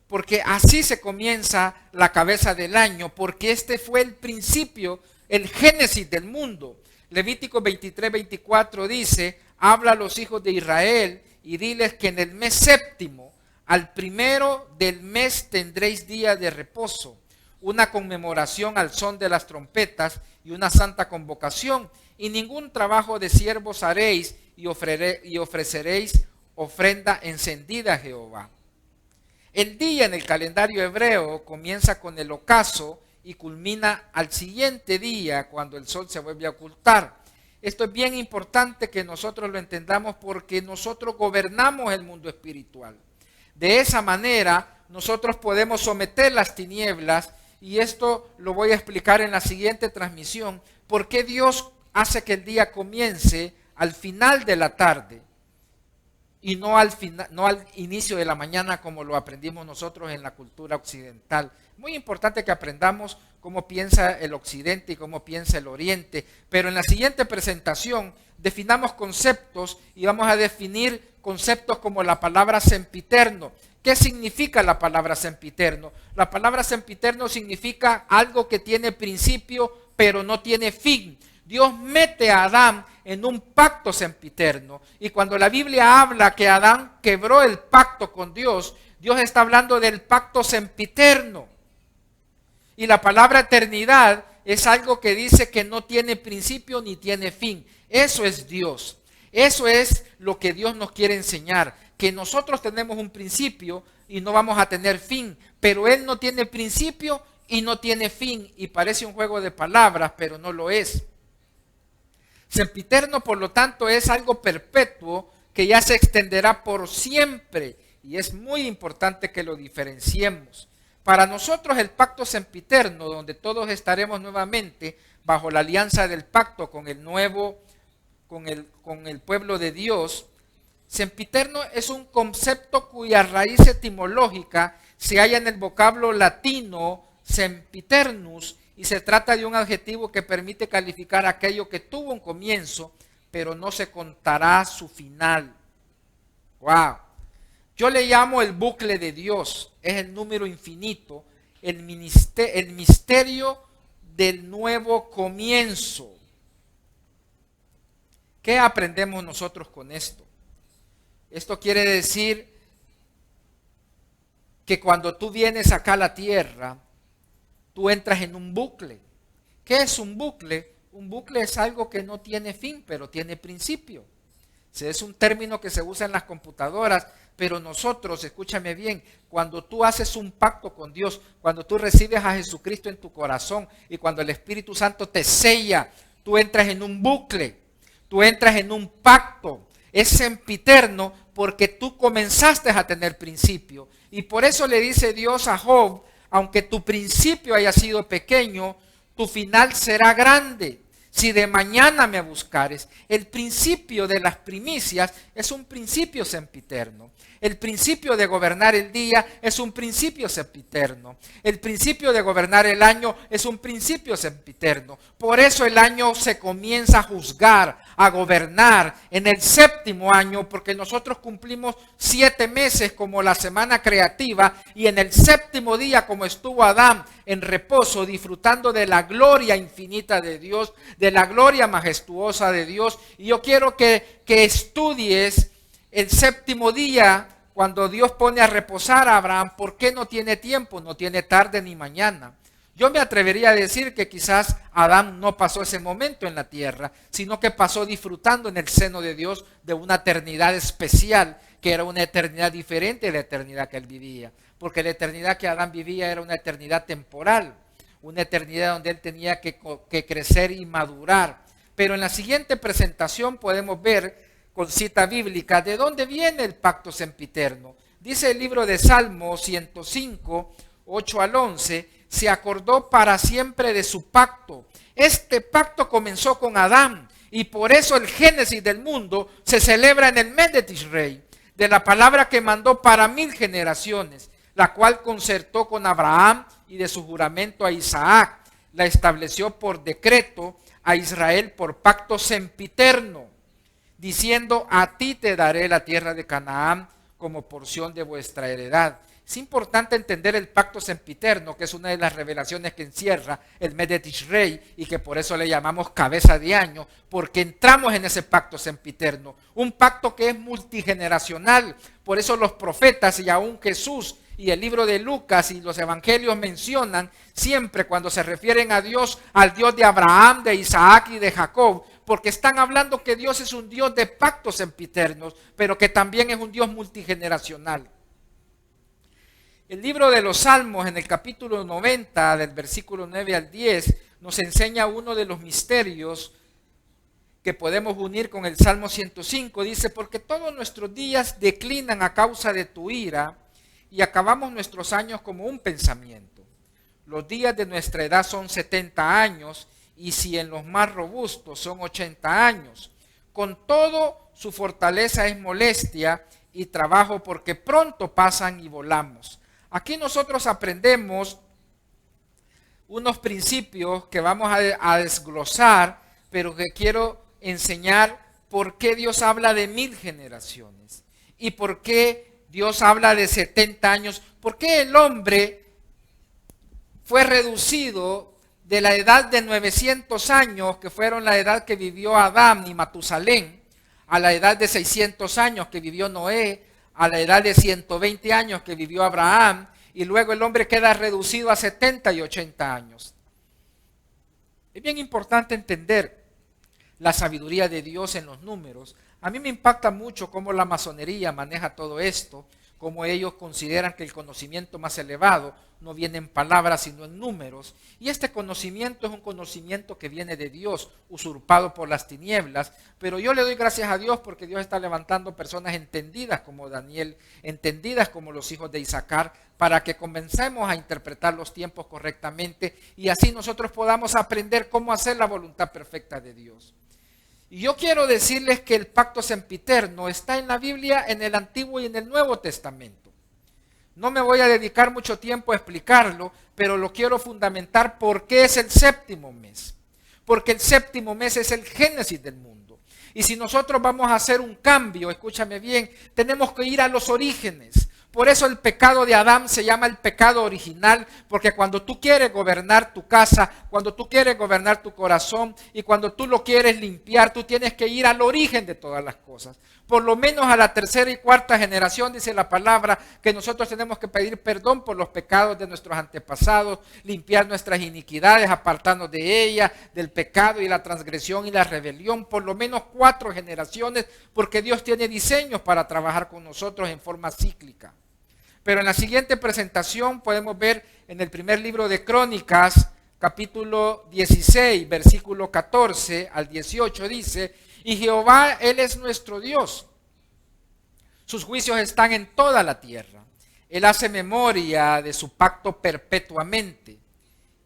Porque así se comienza la cabeza del año, porque este fue el principio, el génesis del mundo. Levítico 23-24 dice: habla a los hijos de Israel y diles que en el mes séptimo, al primero del mes tendréis día de reposo. una conmemoración al son de las trompetas y una santa convocación. Y ningún trabajo de siervos haréis y ofreceréis ofrenda encendida a Jehová. El día en el calendario hebreo comienza con el ocaso y culmina al siguiente día cuando el sol se vuelve a ocultar. Esto es bien importante que nosotros lo entendamos porque nosotros gobernamos el mundo espiritual. De esa manera nosotros podemos someter las tinieblas, y esto lo voy a explicar en la siguiente transmisión, por qué Dios hace que el día comience al final de la tarde y no al inicio de la mañana como lo aprendimos nosotros en la cultura occidental. Muy importante que aprendamos cómo piensa el occidente y cómo piensa el oriente, pero en la siguiente presentación definamos conceptos y vamos a definir conceptos como la palabra sempiterno. ¿Qué significa la palabra sempiterno? La palabra sempiterno significa algo que tiene principio pero no tiene fin. Dios mete a Adán en un pacto sempiterno, y cuando la Biblia habla que Adán quebró el pacto con Dios, Dios está hablando del pacto sempiterno. Y la palabra eternidad es algo que dice que no tiene principio ni tiene fin. Eso es Dios. Eso es lo que Dios nos quiere enseñar, que nosotros tenemos un principio y no vamos a tener fin, pero Él no tiene principio y no tiene fin, y parece un juego de palabras, pero no lo es. Sempiterno, por lo tanto, es algo perpetuo que ya se extenderá por siempre, y es muy importante que lo diferenciemos. Para nosotros el pacto sempiterno, donde todos estaremos nuevamente bajo la alianza del pacto con el pueblo de Dios, sempiterno es un concepto cuya raíz etimológica se halla en el vocablo latino sempiternus, y se trata de un adjetivo que permite calificar aquello que tuvo un comienzo, pero no se contará su final. ¡Wow! Yo le llamo el bucle de Dios, es el número infinito, el misterio del nuevo comienzo. ¿Qué aprendemos nosotros con esto? Esto quiere decir que cuando tú vienes acá a la tierra, tú entras en un bucle. ¿Qué es un bucle? Un bucle es algo que no tiene fin, pero tiene principio. Ese es un término que se usa en las computadoras, pero nosotros, escúchame bien, cuando tú haces un pacto con Dios, cuando tú recibes a Jesucristo en tu corazón y cuando el Espíritu Santo te sella, tú entras en un bucle, tú entras en un pacto. Es sempiterno porque tú comenzaste a tener principio. Y por eso le dice Dios a Job: aunque tu principio haya sido pequeño, tu final será grande. Si de mañana me buscares. El principio de las primicias es un principio sempiterno. El principio de gobernar el día es un principio sempiterno. El principio de gobernar el año es un principio sempiterno. Por eso el año se comienza a juzgar, a gobernar en el séptimo año, porque nosotros cumplimos 7 meses como la semana creativa, y en el séptimo día, como estuvo Adán en reposo, disfrutando de la gloria infinita de Dios, de la gloria majestuosa de Dios. Y yo quiero que estudies el séptimo día, cuando Dios pone a reposar a Abraham. ¿Por qué no tiene tiempo? No tiene tarde ni mañana. Yo me atrevería a decir que quizás Adán no pasó ese momento en la tierra, sino que pasó disfrutando en el seno de Dios de una eternidad especial, que era una eternidad diferente de la eternidad que él vivía. Porque la eternidad que Adán vivía era una eternidad temporal, una eternidad donde él tenía que crecer y madurar. Pero en la siguiente presentación podemos ver, con cita bíblica, de dónde viene el pacto sempiterno. Dice el libro de Salmos 105, 8 al 11, se acordó para siempre de su pacto. Este pacto comenzó con Adán, y por eso el génesis del mundo se celebra en el mes de Tishrei, de la palabra que mandó para 1000 generaciones, la cual concertó con Abraham y de su juramento a Isaac, la estableció por decreto a Israel por pacto sempiterno, diciendo: a ti te daré la tierra de Canaán como porción de vuestra heredad. Es importante entender el pacto sempiterno, que es una de las revelaciones que encierra el mes de Tishrei, y que por eso le llamamos cabeza de año, porque entramos en ese pacto sempiterno, un pacto que es multigeneracional. Por eso los profetas y aún Jesús y el libro de Lucas y los evangelios mencionan siempre cuando se refieren a Dios, al Dios de Abraham, de Isaac y de Jacob, porque están hablando que Dios es un Dios de pactos sempiternos, pero que también es un Dios multigeneracional. El libro de los Salmos, en el capítulo 90, del versículo 9 al 10, nos enseña uno de los misterios que podemos unir con el Salmo 105. Dice, porque todos nuestros días declinan a causa de tu ira y acabamos nuestros años como un pensamiento. Los días de nuestra edad son 70 años y si en los más robustos son 80 años. Con todo, su fortaleza es molestia y trabajo porque pronto pasan y volamos. Aquí nosotros aprendemos unos principios que vamos a desglosar, pero que quiero enseñar por qué Dios habla de 1000 generaciones y por qué Dios habla de 70 años. ¿Por qué el hombre fue reducido de la edad de 900 años, que fueron la edad que vivió Adán y Matusalén, a la edad de 600 años que vivió Noé, a la edad de 120 años que vivió Abraham, y luego el hombre queda reducido a 70 y 80 años? Es bien importante entender la sabiduría de Dios en los números. A mí me impacta mucho cómo la masonería maneja todo esto, cómo ellos consideran que el conocimiento más elevado no viene en palabras sino en números. Y este conocimiento es un conocimiento que viene de Dios, usurpado por las tinieblas. Pero yo le doy gracias a Dios porque Dios está levantando personas entendidas como Daniel, entendidas como los hijos de Isaacar, para que comencemos a interpretar los tiempos correctamente y así nosotros podamos aprender cómo hacer la voluntad perfecta de Dios. Y yo quiero decirles que el pacto sempiterno está en la Biblia, en el Antiguo y en el Nuevo Testamento. No me voy a dedicar mucho tiempo a explicarlo, pero lo quiero fundamentar porque es el séptimo mes. Porque el séptimo mes es el génesis del mundo. Y si nosotros vamos a hacer un cambio, escúchame bien, tenemos que ir a los orígenes. Por eso el pecado de Adán se llama el pecado original, porque cuando tú quieres gobernar tu casa, cuando tú quieres gobernar tu corazón y cuando tú lo quieres limpiar, tú tienes que ir al origen de todas las cosas. Por lo menos a la tercera y cuarta generación dice la palabra que nosotros tenemos que pedir perdón por los pecados de nuestros antepasados, limpiar nuestras iniquidades, apartarnos de ellas, del pecado y la transgresión y la rebelión. Por lo menos 4 generaciones, porque Dios tiene diseños para trabajar con nosotros en forma cíclica. Pero en la siguiente presentación podemos ver en el primer libro de Crónicas, capítulo 16, versículo 14 al 18, dice, y Jehová, Él es nuestro Dios. Sus juicios están en toda la tierra. Él hace memoria de su pacto perpetuamente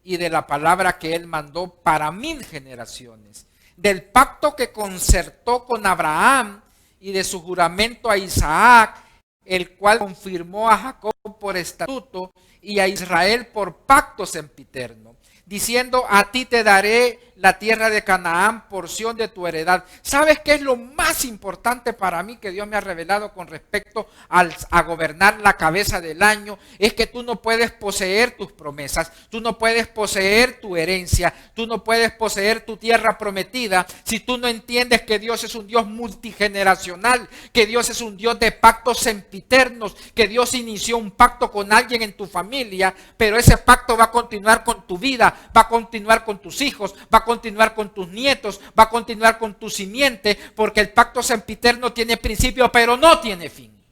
y de la palabra que Él mandó para 1000 generaciones. Del pacto que concertó con Abraham y de su juramento a Isaac, el cual confirmó a Jacob por estatuto y a Israel por pacto sempiterno, diciendo, a ti te daré la tierra de Canaán, porción de tu heredad. ¿Sabes qué es lo más importante para mí que Dios me ha revelado con respecto a gobernar la cabeza del año? Es que tú no puedes poseer tus promesas, tú no puedes poseer tu herencia, tú no puedes poseer tu tierra prometida si tú no entiendes que Dios es un Dios multigeneracional, que Dios es un Dios de pactos sempiternos, que Dios inició un pacto con alguien en tu familia, pero ese pacto va a continuar con tu vida, va a continuar con tus hijos, va a continuar con tus nietos, va a continuar con tu simiente, porque el pacto sempiterno tiene principio, pero no tiene fin.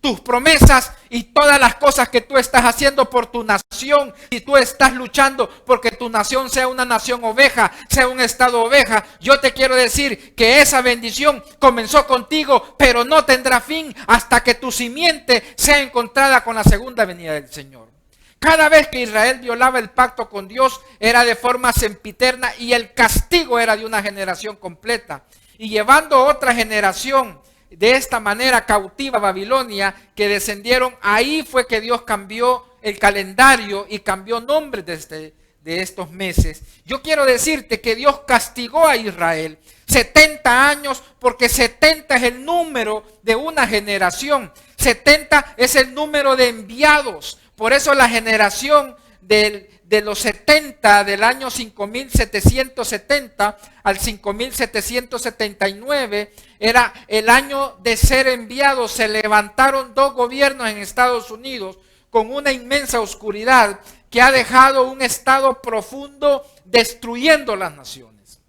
Tus promesas y todas las cosas que tú estás haciendo por tu nación, si tú estás luchando porque tu nación sea una nación oveja, sea un estado oveja, yo te quiero decir que esa bendición comenzó contigo, pero no tendrá fin hasta que tu simiente sea encontrada con la segunda venida del Señor. Cada vez que Israel violaba el pacto con Dios era de forma sempiterna y el castigo era de una generación completa. Y llevando otra generación de esta manera cautiva a Babilonia, que descendieron, ahí fue que Dios cambió el calendario y cambió nombres de estos meses. Yo quiero decirte que Dios castigó a Israel 70 años porque 70 es el número de una generación. 70 es el número de enviados. Por eso la generación de de los 70, del año 5770 al 5779, era el año de ser enviados. Se levantaron dos gobiernos en Estados Unidos con una inmensa oscuridad que ha dejado un estado profundo destruyendo las naciones.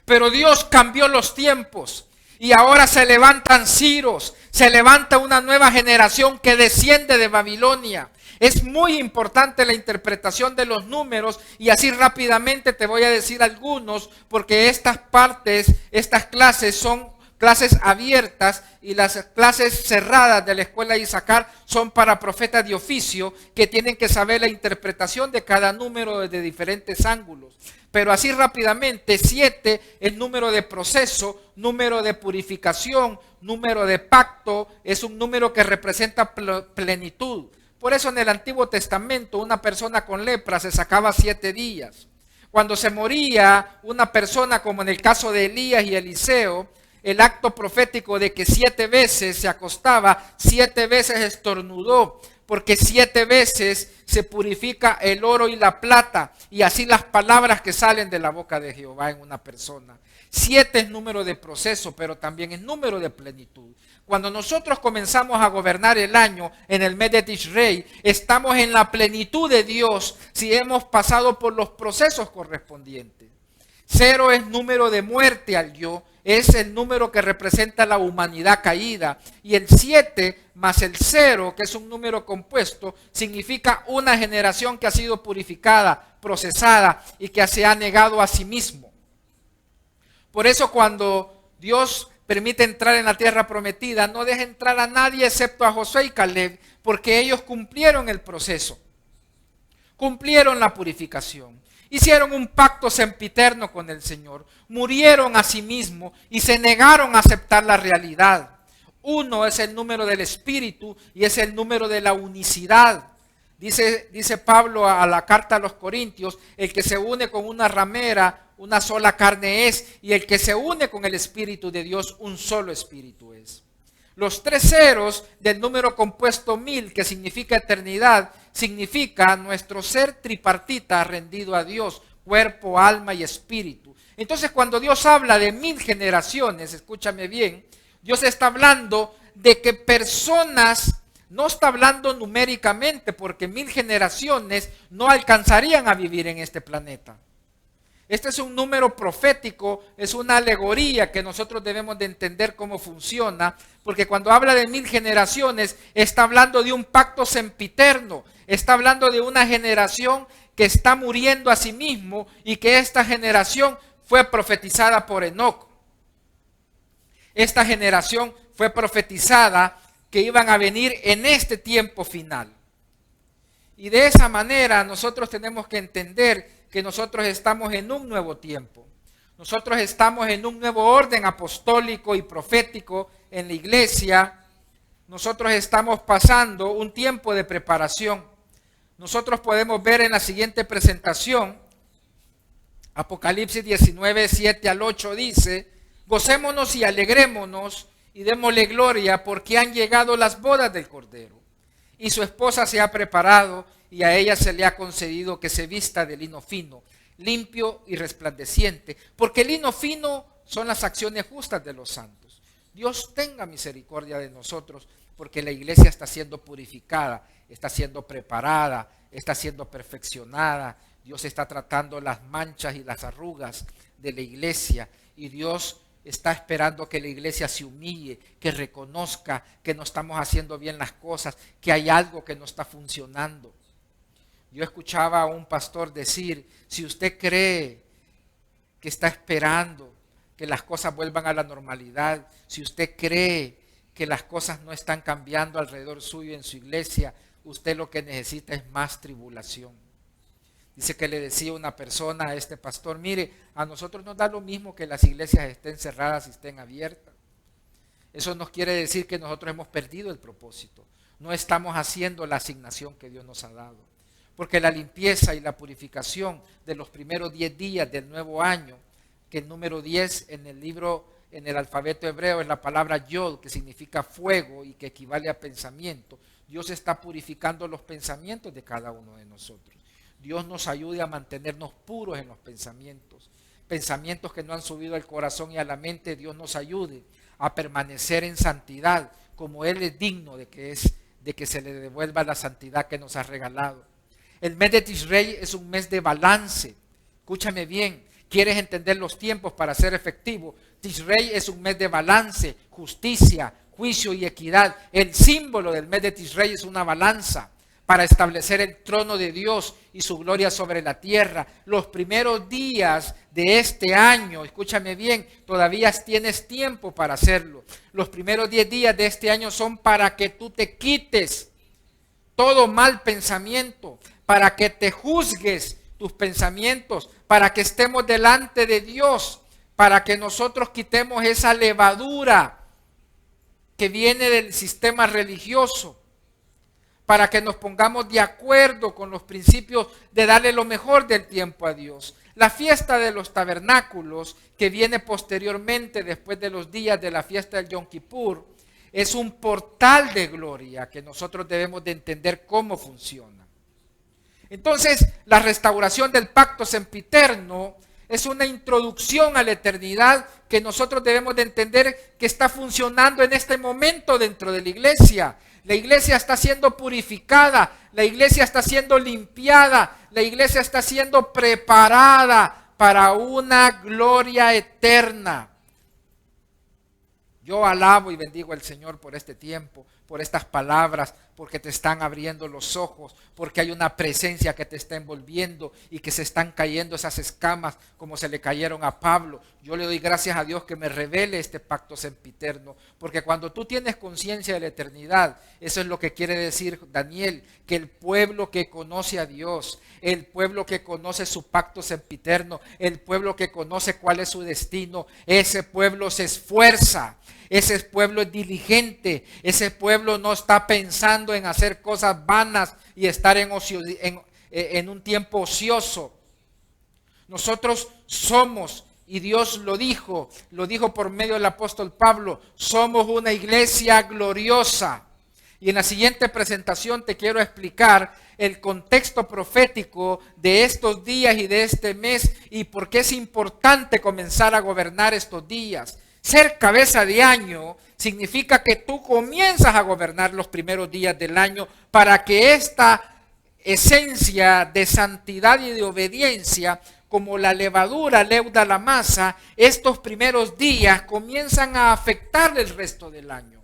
Pero Dios cambió los tiempos y ahora se levantan Ciros, se levanta una nueva generación que desciende de Babilonia. Es muy importante la interpretación de los números y así rápidamente te voy a decir algunos, porque estas clases son clases abiertas y las clases cerradas de la escuela de Issacar son para profetas de oficio que tienen que saber la interpretación de cada número desde diferentes ángulos. Pero así rápidamente, 7 es número de proceso, número de purificación, número de pacto, es un número que representa plenitud. Por eso en el Antiguo Testamento una persona con lepra se sacaba 7 días. Cuando se moría una persona, como en el caso de Elías y Eliseo, el acto profético de que 7 veces se acostaba, 7 veces estornudó, porque 7 veces se purifica el oro y la plata, y así las palabras que salen de la boca de Jehová en una persona. 7 es número de proceso, pero también es número de plenitud. Cuando nosotros comenzamos a gobernar el año en el mes de Tishrei, estamos en la plenitud de Dios si hemos pasado por los procesos correspondientes. 0 es número de muerte al yo, es el número que representa la humanidad caída. Y el 7 más el 0, que es un número compuesto, significa una generación que ha sido purificada, procesada y que se ha negado a sí mismo. Por eso cuando Dios permite entrar en la tierra prometida, no deja entrar a nadie excepto a Josué y Caleb, porque ellos cumplieron el proceso, cumplieron la purificación. Hicieron un pacto sempiterno con el Señor, murieron a sí mismos y se negaron a aceptar la realidad. 1 es el número del Espíritu y es el número de la unicidad. Dice Pablo a la carta a los Corintios, el que se une con una ramera, una sola carne es, y el que se une con el Espíritu de Dios, un solo Espíritu es. Los 3 ceros del número compuesto 1000, que significa eternidad, significa nuestro ser tripartita rendido a Dios, cuerpo, alma y espíritu. Entonces cuando Dios habla de 1000 generaciones, escúchame bien, Dios está hablando de que personas, no está hablando numéricamente, porque 1000 generaciones no alcanzarían a vivir en este planeta. Este es un número profético, es una alegoría que nosotros debemos de entender cómo funciona, porque cuando habla de 1000 generaciones, está hablando de un pacto sempiterno, está hablando de una generación que está muriendo a sí mismo y que esta generación fue profetizada por Enoc. Esta generación fue profetizada que iban a venir en este tiempo final. Y de esa manera nosotros tenemos que entender que nosotros estamos en un nuevo tiempo. Nosotros estamos en un nuevo orden apostólico y profético en la iglesia. Nosotros estamos pasando un tiempo de preparación. Nosotros podemos ver en la siguiente presentación, Apocalipsis 19, 7 al 8 dice, gocémonos y alegrémonos y démosle gloria porque han llegado las bodas del Cordero. Y su esposa se ha preparado y a ella se le ha concedido que se vista de lino fino, limpio y resplandeciente, porque el lino fino son las acciones justas de los santos. Dios tenga misericordia de nosotros, porque la iglesia está siendo purificada, está siendo preparada, está siendo perfeccionada. Dios está tratando las manchas y las arrugas de la iglesia y Dios está esperando que la iglesia se humille, que reconozca que no estamos haciendo bien las cosas, que hay algo que no está funcionando. Yo escuchaba a un pastor decir, si usted cree que está esperando que las cosas vuelvan a la normalidad, si usted cree que las cosas no están cambiando alrededor suyo en su iglesia, usted lo que necesita es más tribulación. Dice que le decía una persona a este pastor, mire, a nosotros nos da lo mismo que las iglesias estén cerradas y estén abiertas. Eso no quiere decir que nosotros hemos perdido el propósito. No estamos haciendo la asignación que Dios nos ha dado. Porque la limpieza y la purificación de los primeros 10 días del nuevo año, que el número 10 en el libro, en el alfabeto hebreo es la palabra yod, que significa fuego y que equivale a pensamiento. Dios está purificando los pensamientos de cada uno de nosotros. Dios nos ayude a mantenernos puros en los pensamientos. Pensamientos que no han subido al corazón y a la mente, Dios nos ayude a permanecer en santidad, como Él es digno de que se le devuelva la santidad que nos ha regalado. El mes de Tishrei es un mes de balance. Escúchame bien, ¿quieres entender los tiempos para ser efectivo? Tishrei es un mes de balance, justicia, juicio y equidad. El símbolo del mes de Tishrei es una balanza para establecer el trono de Dios y su gloria sobre la tierra. Los primeros días de este año, escúchame bien, todavía tienes tiempo para hacerlo. Los primeros 10 días de este año son para que tú te quites todo mal pensamiento, para que te juzgues tus pensamientos, para que estemos delante de Dios, para que nosotros quitemos esa levadura que viene del sistema religioso, para que nos pongamos de acuerdo con los principios de darle lo mejor del tiempo a Dios. La fiesta de los tabernáculos, que viene posteriormente después de los días de la fiesta del Yom Kippur, es un portal de gloria que nosotros debemos de entender cómo funciona. Entonces, la restauración del pacto sempiterno es una introducción a la eternidad que nosotros debemos de entender que está funcionando en este momento dentro de la iglesia. La iglesia está siendo purificada, la iglesia está siendo limpiada, la iglesia está siendo preparada para una gloria eterna. Yo alabo y bendigo al Señor por este tiempo, por estas palabras, porque te están abriendo los ojos, porque hay una presencia que te está envolviendo y que se están cayendo esas escamas como se le cayeron a Pablo. Yo le doy gracias a Dios que me revele este pacto sempiterno, porque cuando tú tienes conciencia de la eternidad, eso es lo que quiere decir Daniel, que el pueblo que conoce a Dios, el pueblo que conoce su pacto sempiterno, el pueblo que conoce cuál es su destino, ese pueblo se esfuerza. Ese pueblo es diligente, ese pueblo no está pensando en hacer cosas vanas y estar en un tiempo ocioso. Nosotros somos, y Dios lo dijo por medio del apóstol Pablo, somos una iglesia gloriosa. Y en la siguiente presentación te quiero explicar el contexto profético de estos días y de este mes y por qué es importante comenzar a gobernar estos días. Ser cabeza de año significa que tú comienzas a gobernar los primeros días del año para que esta esencia de santidad y de obediencia, como la levadura leuda la masa, estos primeros días comienzan a afectar el resto del año.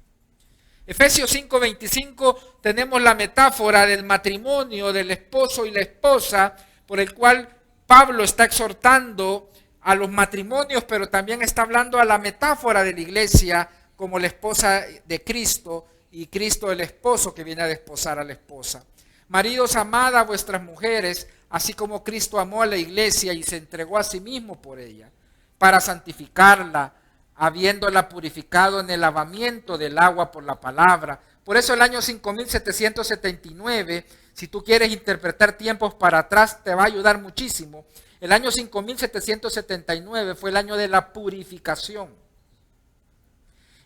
Efesios 5:25 tenemos la metáfora del matrimonio del esposo y la esposa, por el cual Pablo está exhortando a los matrimonios, pero también está hablando a la metáfora de la iglesia como la esposa de Cristo y Cristo el esposo que viene a desposar a la esposa. Maridos, amad a vuestras mujeres, así como Cristo amó a la iglesia y se entregó a sí mismo por ella, para santificarla, habiéndola purificado en el lavamiento del agua por la palabra. Por eso el año 5779, si tú quieres interpretar tiempos para atrás, te va a ayudar muchísimo. El año 5779 fue el año de la purificación.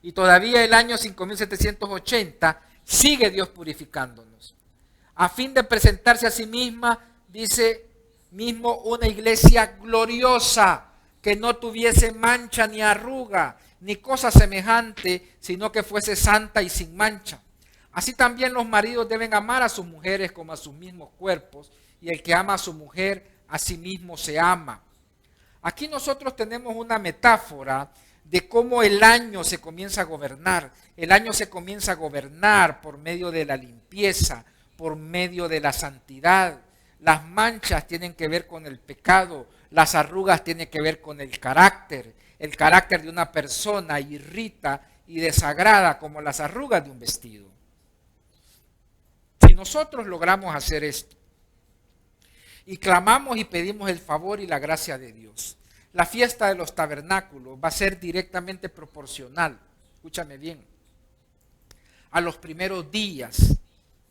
Y todavía el año 5780 sigue Dios purificándonos. A fin de presentarse a sí misma, dice mismo, una iglesia gloriosa, que no tuviese mancha ni arruga, ni cosa semejante, sino que fuese santa y sin mancha. Así también los maridos deben amar a sus mujeres como a sus mismos cuerpos, y el que ama a su mujer, a sí mismo se ama. Aquí nosotros tenemos una metáfora de cómo el año se comienza a gobernar. El año se comienza a gobernar por medio de la limpieza, por medio de la santidad. Las manchas tienen que ver con el pecado, las arrugas tienen que ver con el carácter. El carácter de una persona irrita y desagrada como las arrugas de un vestido. Si nosotros logramos hacer esto, y clamamos y pedimos el favor y la gracia de Dios, la fiesta de los tabernáculos va a ser directamente proporcional, escúchame bien, a los primeros días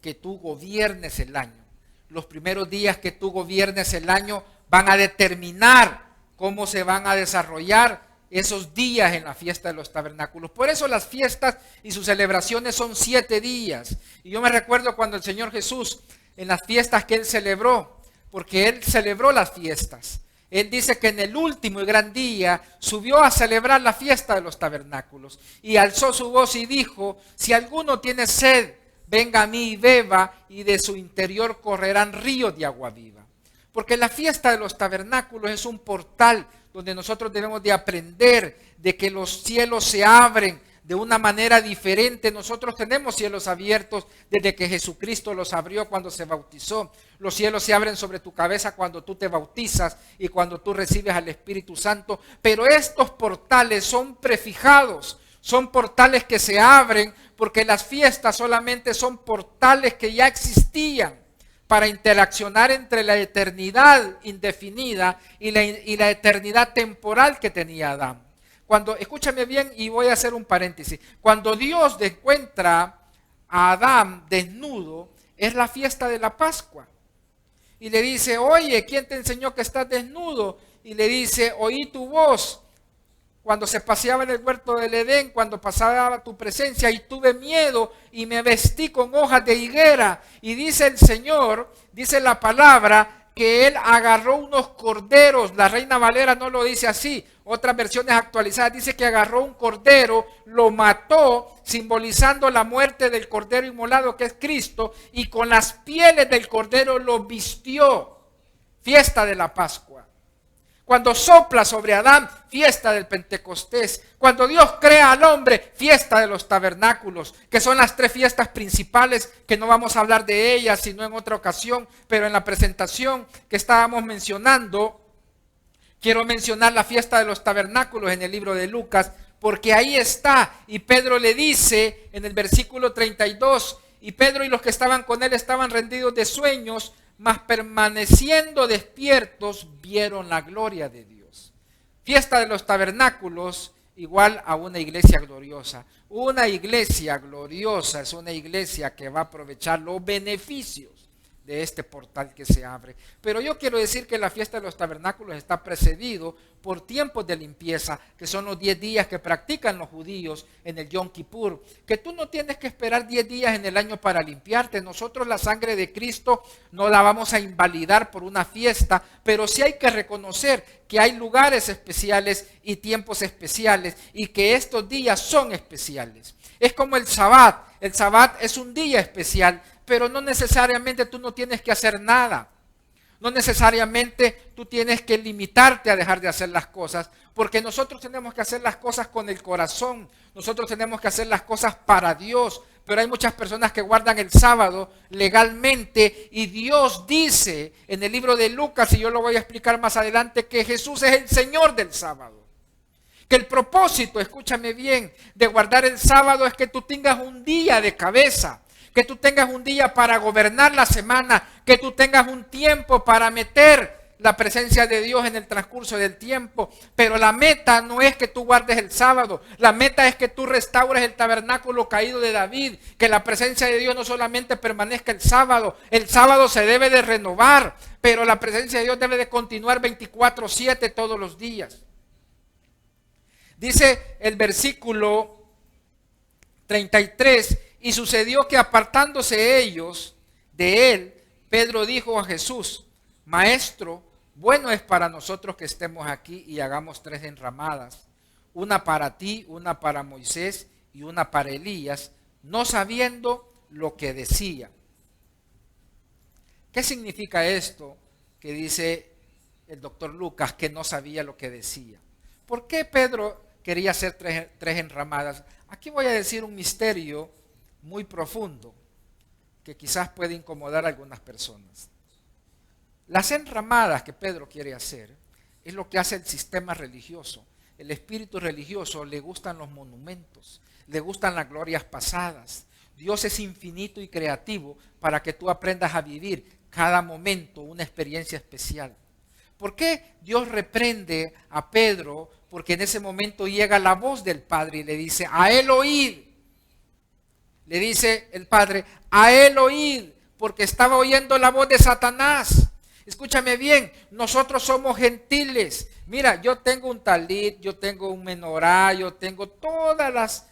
que tú gobiernes el año. Los primeros días que tú gobiernes el año van a determinar cómo se van a desarrollar esos días en la fiesta de los tabernáculos. Por eso las fiestas y sus celebraciones son 7 días. Y yo me recuerdo cuando el Señor Jesús, en las fiestas que Él celebró, porque él celebró las fiestas. Él dice que en el último y gran día subió a celebrar la fiesta de los tabernáculos y alzó su voz y dijo: si alguno tiene sed, venga a mí y beba, y de su interior correrán ríos de agua viva. Porque la fiesta de los tabernáculos es un portal donde nosotros debemos de aprender de que los cielos se abren de una manera diferente. Nosotros tenemos cielos abiertos desde que Jesucristo los abrió cuando se bautizó. Los cielos se abren sobre tu cabeza cuando tú te bautizas y cuando tú recibes al Espíritu Santo. Pero estos portales son prefijados, son portales que se abren porque las fiestas solamente son portales que ya existían para interaccionar entre la eternidad indefinida y la eternidad temporal que tenía Adán. Cuando, escúchame bien y voy a hacer un paréntesis, cuando Dios encuentra a Adán desnudo, es la fiesta de la Pascua. Y le dice: oye, ¿quién te enseñó que estás desnudo? Y le dice: oí tu voz cuando se paseaba en el huerto del Edén, cuando pasaba tu presencia, y tuve miedo y me vestí con hojas de higuera. Y dice el Señor, dice la palabra, que él agarró unos corderos. La Reina Valera no lo dice así, otras versiones actualizadas dice que agarró un cordero, lo mató, simbolizando la muerte del cordero inmolado que es Cristo, y con las pieles del cordero lo vistió. Fiesta de la Pascua. Cuando sopla sobre Adán, fiesta del Pentecostés. Cuando Dios crea al hombre, fiesta de los tabernáculos, que son las tres fiestas principales, que no vamos a hablar de ellas sino en otra ocasión, pero en la presentación que estábamos mencionando, quiero mencionar la fiesta de los tabernáculos en el libro de Lucas, porque ahí está. Y Pedro le dice en el versículo 32, y Pedro y los que estaban con él estaban rendidos de sueños, mas permaneciendo despiertos vieron la gloria de Dios. Fiesta de los tabernáculos igual a una iglesia gloriosa. Una iglesia gloriosa es una iglesia que va a aprovechar los beneficios de este portal que se abre. Pero yo quiero decir que la fiesta de los tabernáculos está precedido por tiempos de limpieza, que son los 10 días que practican los judíos en el Yom Kippur, que tú no tienes que esperar 10 días en el año para limpiarte. Nosotros la sangre de Cristo no la vamos a invalidar por una fiesta, pero sí hay que reconocer que hay lugares especiales y tiempos especiales y que estos días son especiales. Es como el Sabbat. El Sabbat es un día especial, pero no necesariamente tú no tienes que hacer nada. No necesariamente tú tienes que limitarte a dejar de hacer las cosas, porque nosotros tenemos que hacer las cosas con el corazón. Nosotros tenemos que hacer las cosas para Dios. Pero hay muchas personas que guardan el sábado legalmente y Dios dice en el libro de Lucas, y yo lo voy a explicar más adelante, que Jesús es el Señor del sábado. Que el propósito, escúchame bien, de guardar el sábado es que tú tengas un día de cabeza, que tú tengas un día para gobernar la semana, que tú tengas un tiempo para meter la presencia de Dios en el transcurso del tiempo. Pero la meta no es que tú guardes el sábado, la meta es que tú restaures el tabernáculo caído de David, que la presencia de Dios no solamente permanezca el sábado se debe de renovar, pero la presencia de Dios debe de continuar 24/7 todos los días. Dice el versículo 33, y sucedió que apartándose ellos de él, Pedro dijo a Jesús: Maestro, bueno es para nosotros que estemos aquí y hagamos 3 enramadas, una para ti, una para Moisés y una para Elías, no sabiendo lo que decía. ¿Qué significa esto que dice el doctor Lucas, que no sabía lo que decía? ¿Por qué Pedro quería hacer 3 enramadas? Aquí voy a decir un misterio muy profundo que quizás puede incomodar a algunas personas. Las enramadas que Pedro quiere hacer es lo que hace el sistema religioso. El espíritu religioso le gustan los monumentos, le gustan las glorias pasadas. Dios es infinito y creativo para que tú aprendas a vivir cada momento una experiencia especial. ¿Por qué Dios reprende a Pedro? Porque en ese momento llega la voz del Padre y le dice: a él oíd. Le dice el Padre: a él oíd, porque estaba oyendo la voz de Satanás. Escúchame bien, nosotros somos gentiles. Mira, yo tengo un talit, yo tengo un menorá, yo tengo todas las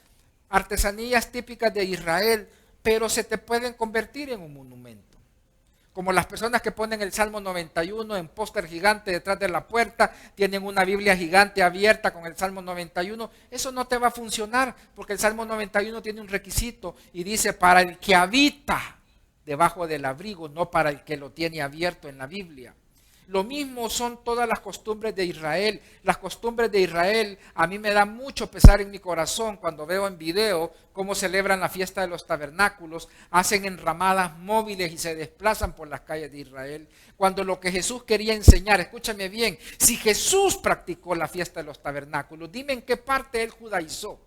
artesanías típicas de Israel, pero se te pueden convertir en un monumento. Como las personas que ponen el Salmo 91 en póster gigante detrás de la puerta, tienen una Biblia gigante abierta con el Salmo 91, eso no te va a funcionar, porque el Salmo 91 tiene un requisito y dice: para el que habita debajo del abrigo, no para el que lo tiene abierto en la Biblia. Lo mismo son todas las costumbres de Israel. Las costumbres de Israel, a mí me da mucho pesar en mi corazón cuando veo en video cómo celebran la fiesta de los tabernáculos, hacen enramadas móviles y se desplazan por las calles de Israel. Cuando lo que Jesús quería enseñar, escúchame bien, si Jesús practicó la fiesta de los tabernáculos, dime en qué parte él judaizó.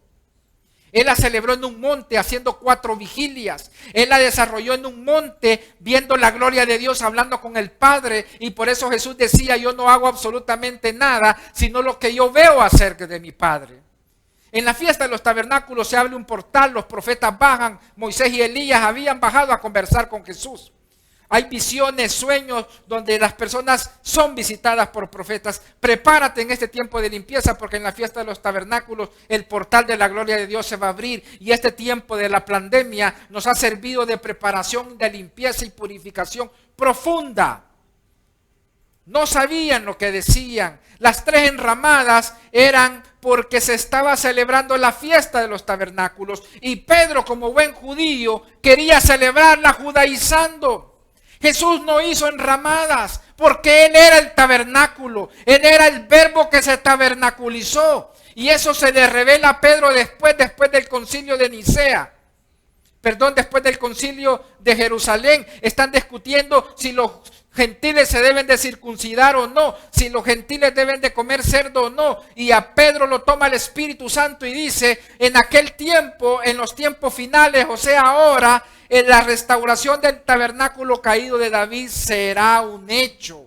Él la celebró en un monte haciendo 4 vigilias. Él la desarrolló en un monte viendo la gloria de Dios, hablando con el Padre. Y por eso Jesús decía: yo no hago absolutamente nada, sino lo que yo veo acerca de mi Padre. En la fiesta de los tabernáculos se abre un portal, los profetas bajan, Moisés y Elías habían bajado a conversar con Jesús. Hay visiones, sueños donde las personas son visitadas por profetas. Prepárate en este tiempo de limpieza, porque en la fiesta de los tabernáculos el portal de la gloria de Dios se va a abrir. Y este tiempo de la pandemia nos ha servido de preparación, de limpieza y purificación profunda. No sabían lo que decían. Las 3 enramadas eran porque se estaba celebrando la fiesta de los tabernáculos. Y Pedro, como buen judío, quería celebrarla judaizando. Jesús no hizo enramadas porque Él era el tabernáculo. Él era el verbo que se tabernaculizó. Y eso se le revela a Pedro después del concilio de Nicea. Después del concilio de Jerusalén. Están discutiendo si los gentiles se deben de circuncidar o no, si los gentiles deben de comer cerdo o no. Y a Pedro lo toma el Espíritu Santo y dice: en aquel tiempo, en los tiempos finales, o sea ahora, en la restauración del tabernáculo caído de David será un hecho.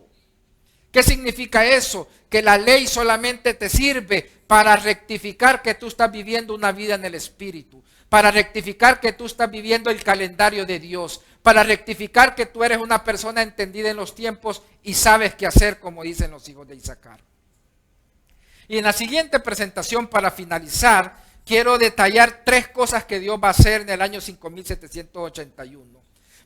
¿Qué significa eso? Que la ley solamente te sirve para rectificar que tú estás viviendo una vida en el Espíritu, para rectificar que tú estás viviendo el calendario de Dios, para rectificar que tú eres una persona entendida en los tiempos y sabes qué hacer, como dicen los hijos de Isaacar. Y en la siguiente presentación, para finalizar, quiero detallar 3 cosas que Dios va a hacer en el año 5781.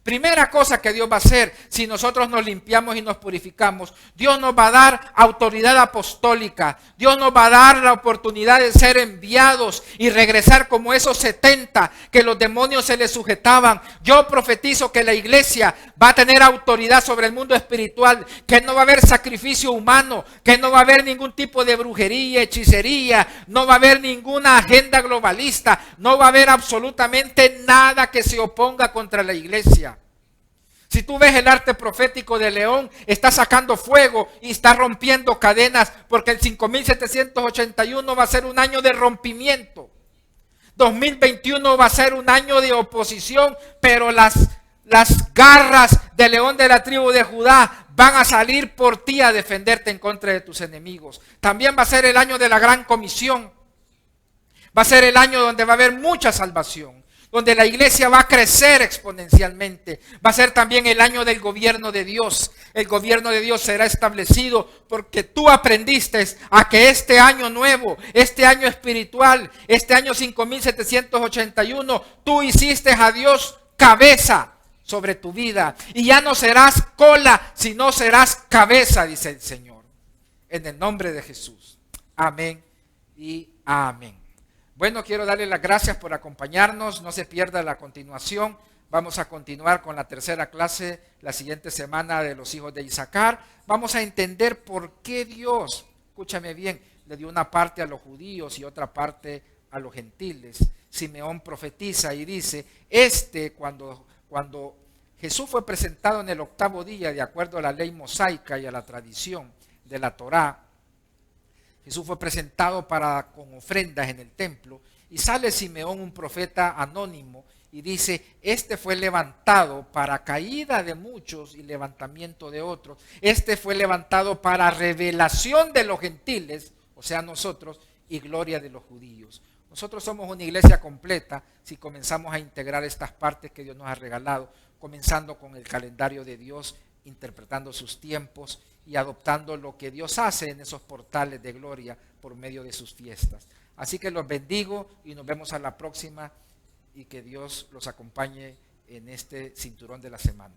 Primera cosa que Dios va a hacer, si nosotros nos limpiamos y nos purificamos, Dios nos va a dar autoridad apostólica. Dios nos va a dar la oportunidad de ser enviados y regresar como esos 70 que los demonios se les sujetaban. Yo profetizo que la iglesia va a tener autoridad sobre el mundo espiritual, que no va a haber sacrificio humano, que no va a haber ningún tipo de brujería, hechicería, no va a haber ninguna agenda globalista, no va a haber absolutamente nada que se oponga contra la iglesia. Si tú ves el arte profético de León, está sacando fuego y está rompiendo cadenas, porque el 5781 va a ser un año de rompimiento. 2021 va a ser un año de oposición, pero las garras del león de la tribu de Judá van a salir por ti a defenderte en contra de tus enemigos. También va a ser el año de la gran comisión. Va a ser el año donde va a haber mucha salvación, donde la iglesia va a crecer exponencialmente. Va a ser también el año del gobierno de Dios. El gobierno de Dios será establecido porque tú aprendiste a que este año nuevo, este año espiritual, este año 5781, tú hiciste a Dios cabeza sobre tu vida. Y ya no serás cola, sino serás cabeza, dice el Señor. En el nombre de Jesús. Amén y amén. Bueno, quiero darle las gracias por acompañarnos. No se pierda la continuación. Vamos a continuar con la tercera clase la siguiente semana de los hijos de Isaacar. Vamos a entender por qué Dios, escúchame bien, le dio una parte a los judíos y otra parte a los gentiles. Simeón profetiza y dice, cuando Jesús fue presentado en el 8º día, de acuerdo a la ley mosaica y a la tradición de la Torá, Jesús fue presentado con ofrendas en el templo y sale Simeón, un profeta anónimo, y dice, este fue levantado para caída de muchos y levantamiento de otros. Este fue levantado para revelación de los gentiles, o sea nosotros, y gloria de los judíos. Nosotros somos una iglesia completa si comenzamos a integrar estas partes que Dios nos ha regalado, comenzando con el calendario de Dios, interpretando sus tiempos y adoptando lo que Dios hace en esos portales de gloria por medio de sus fiestas. Así que los bendigo y nos vemos a la próxima y que Dios los acompañe en este cinturón de la semana.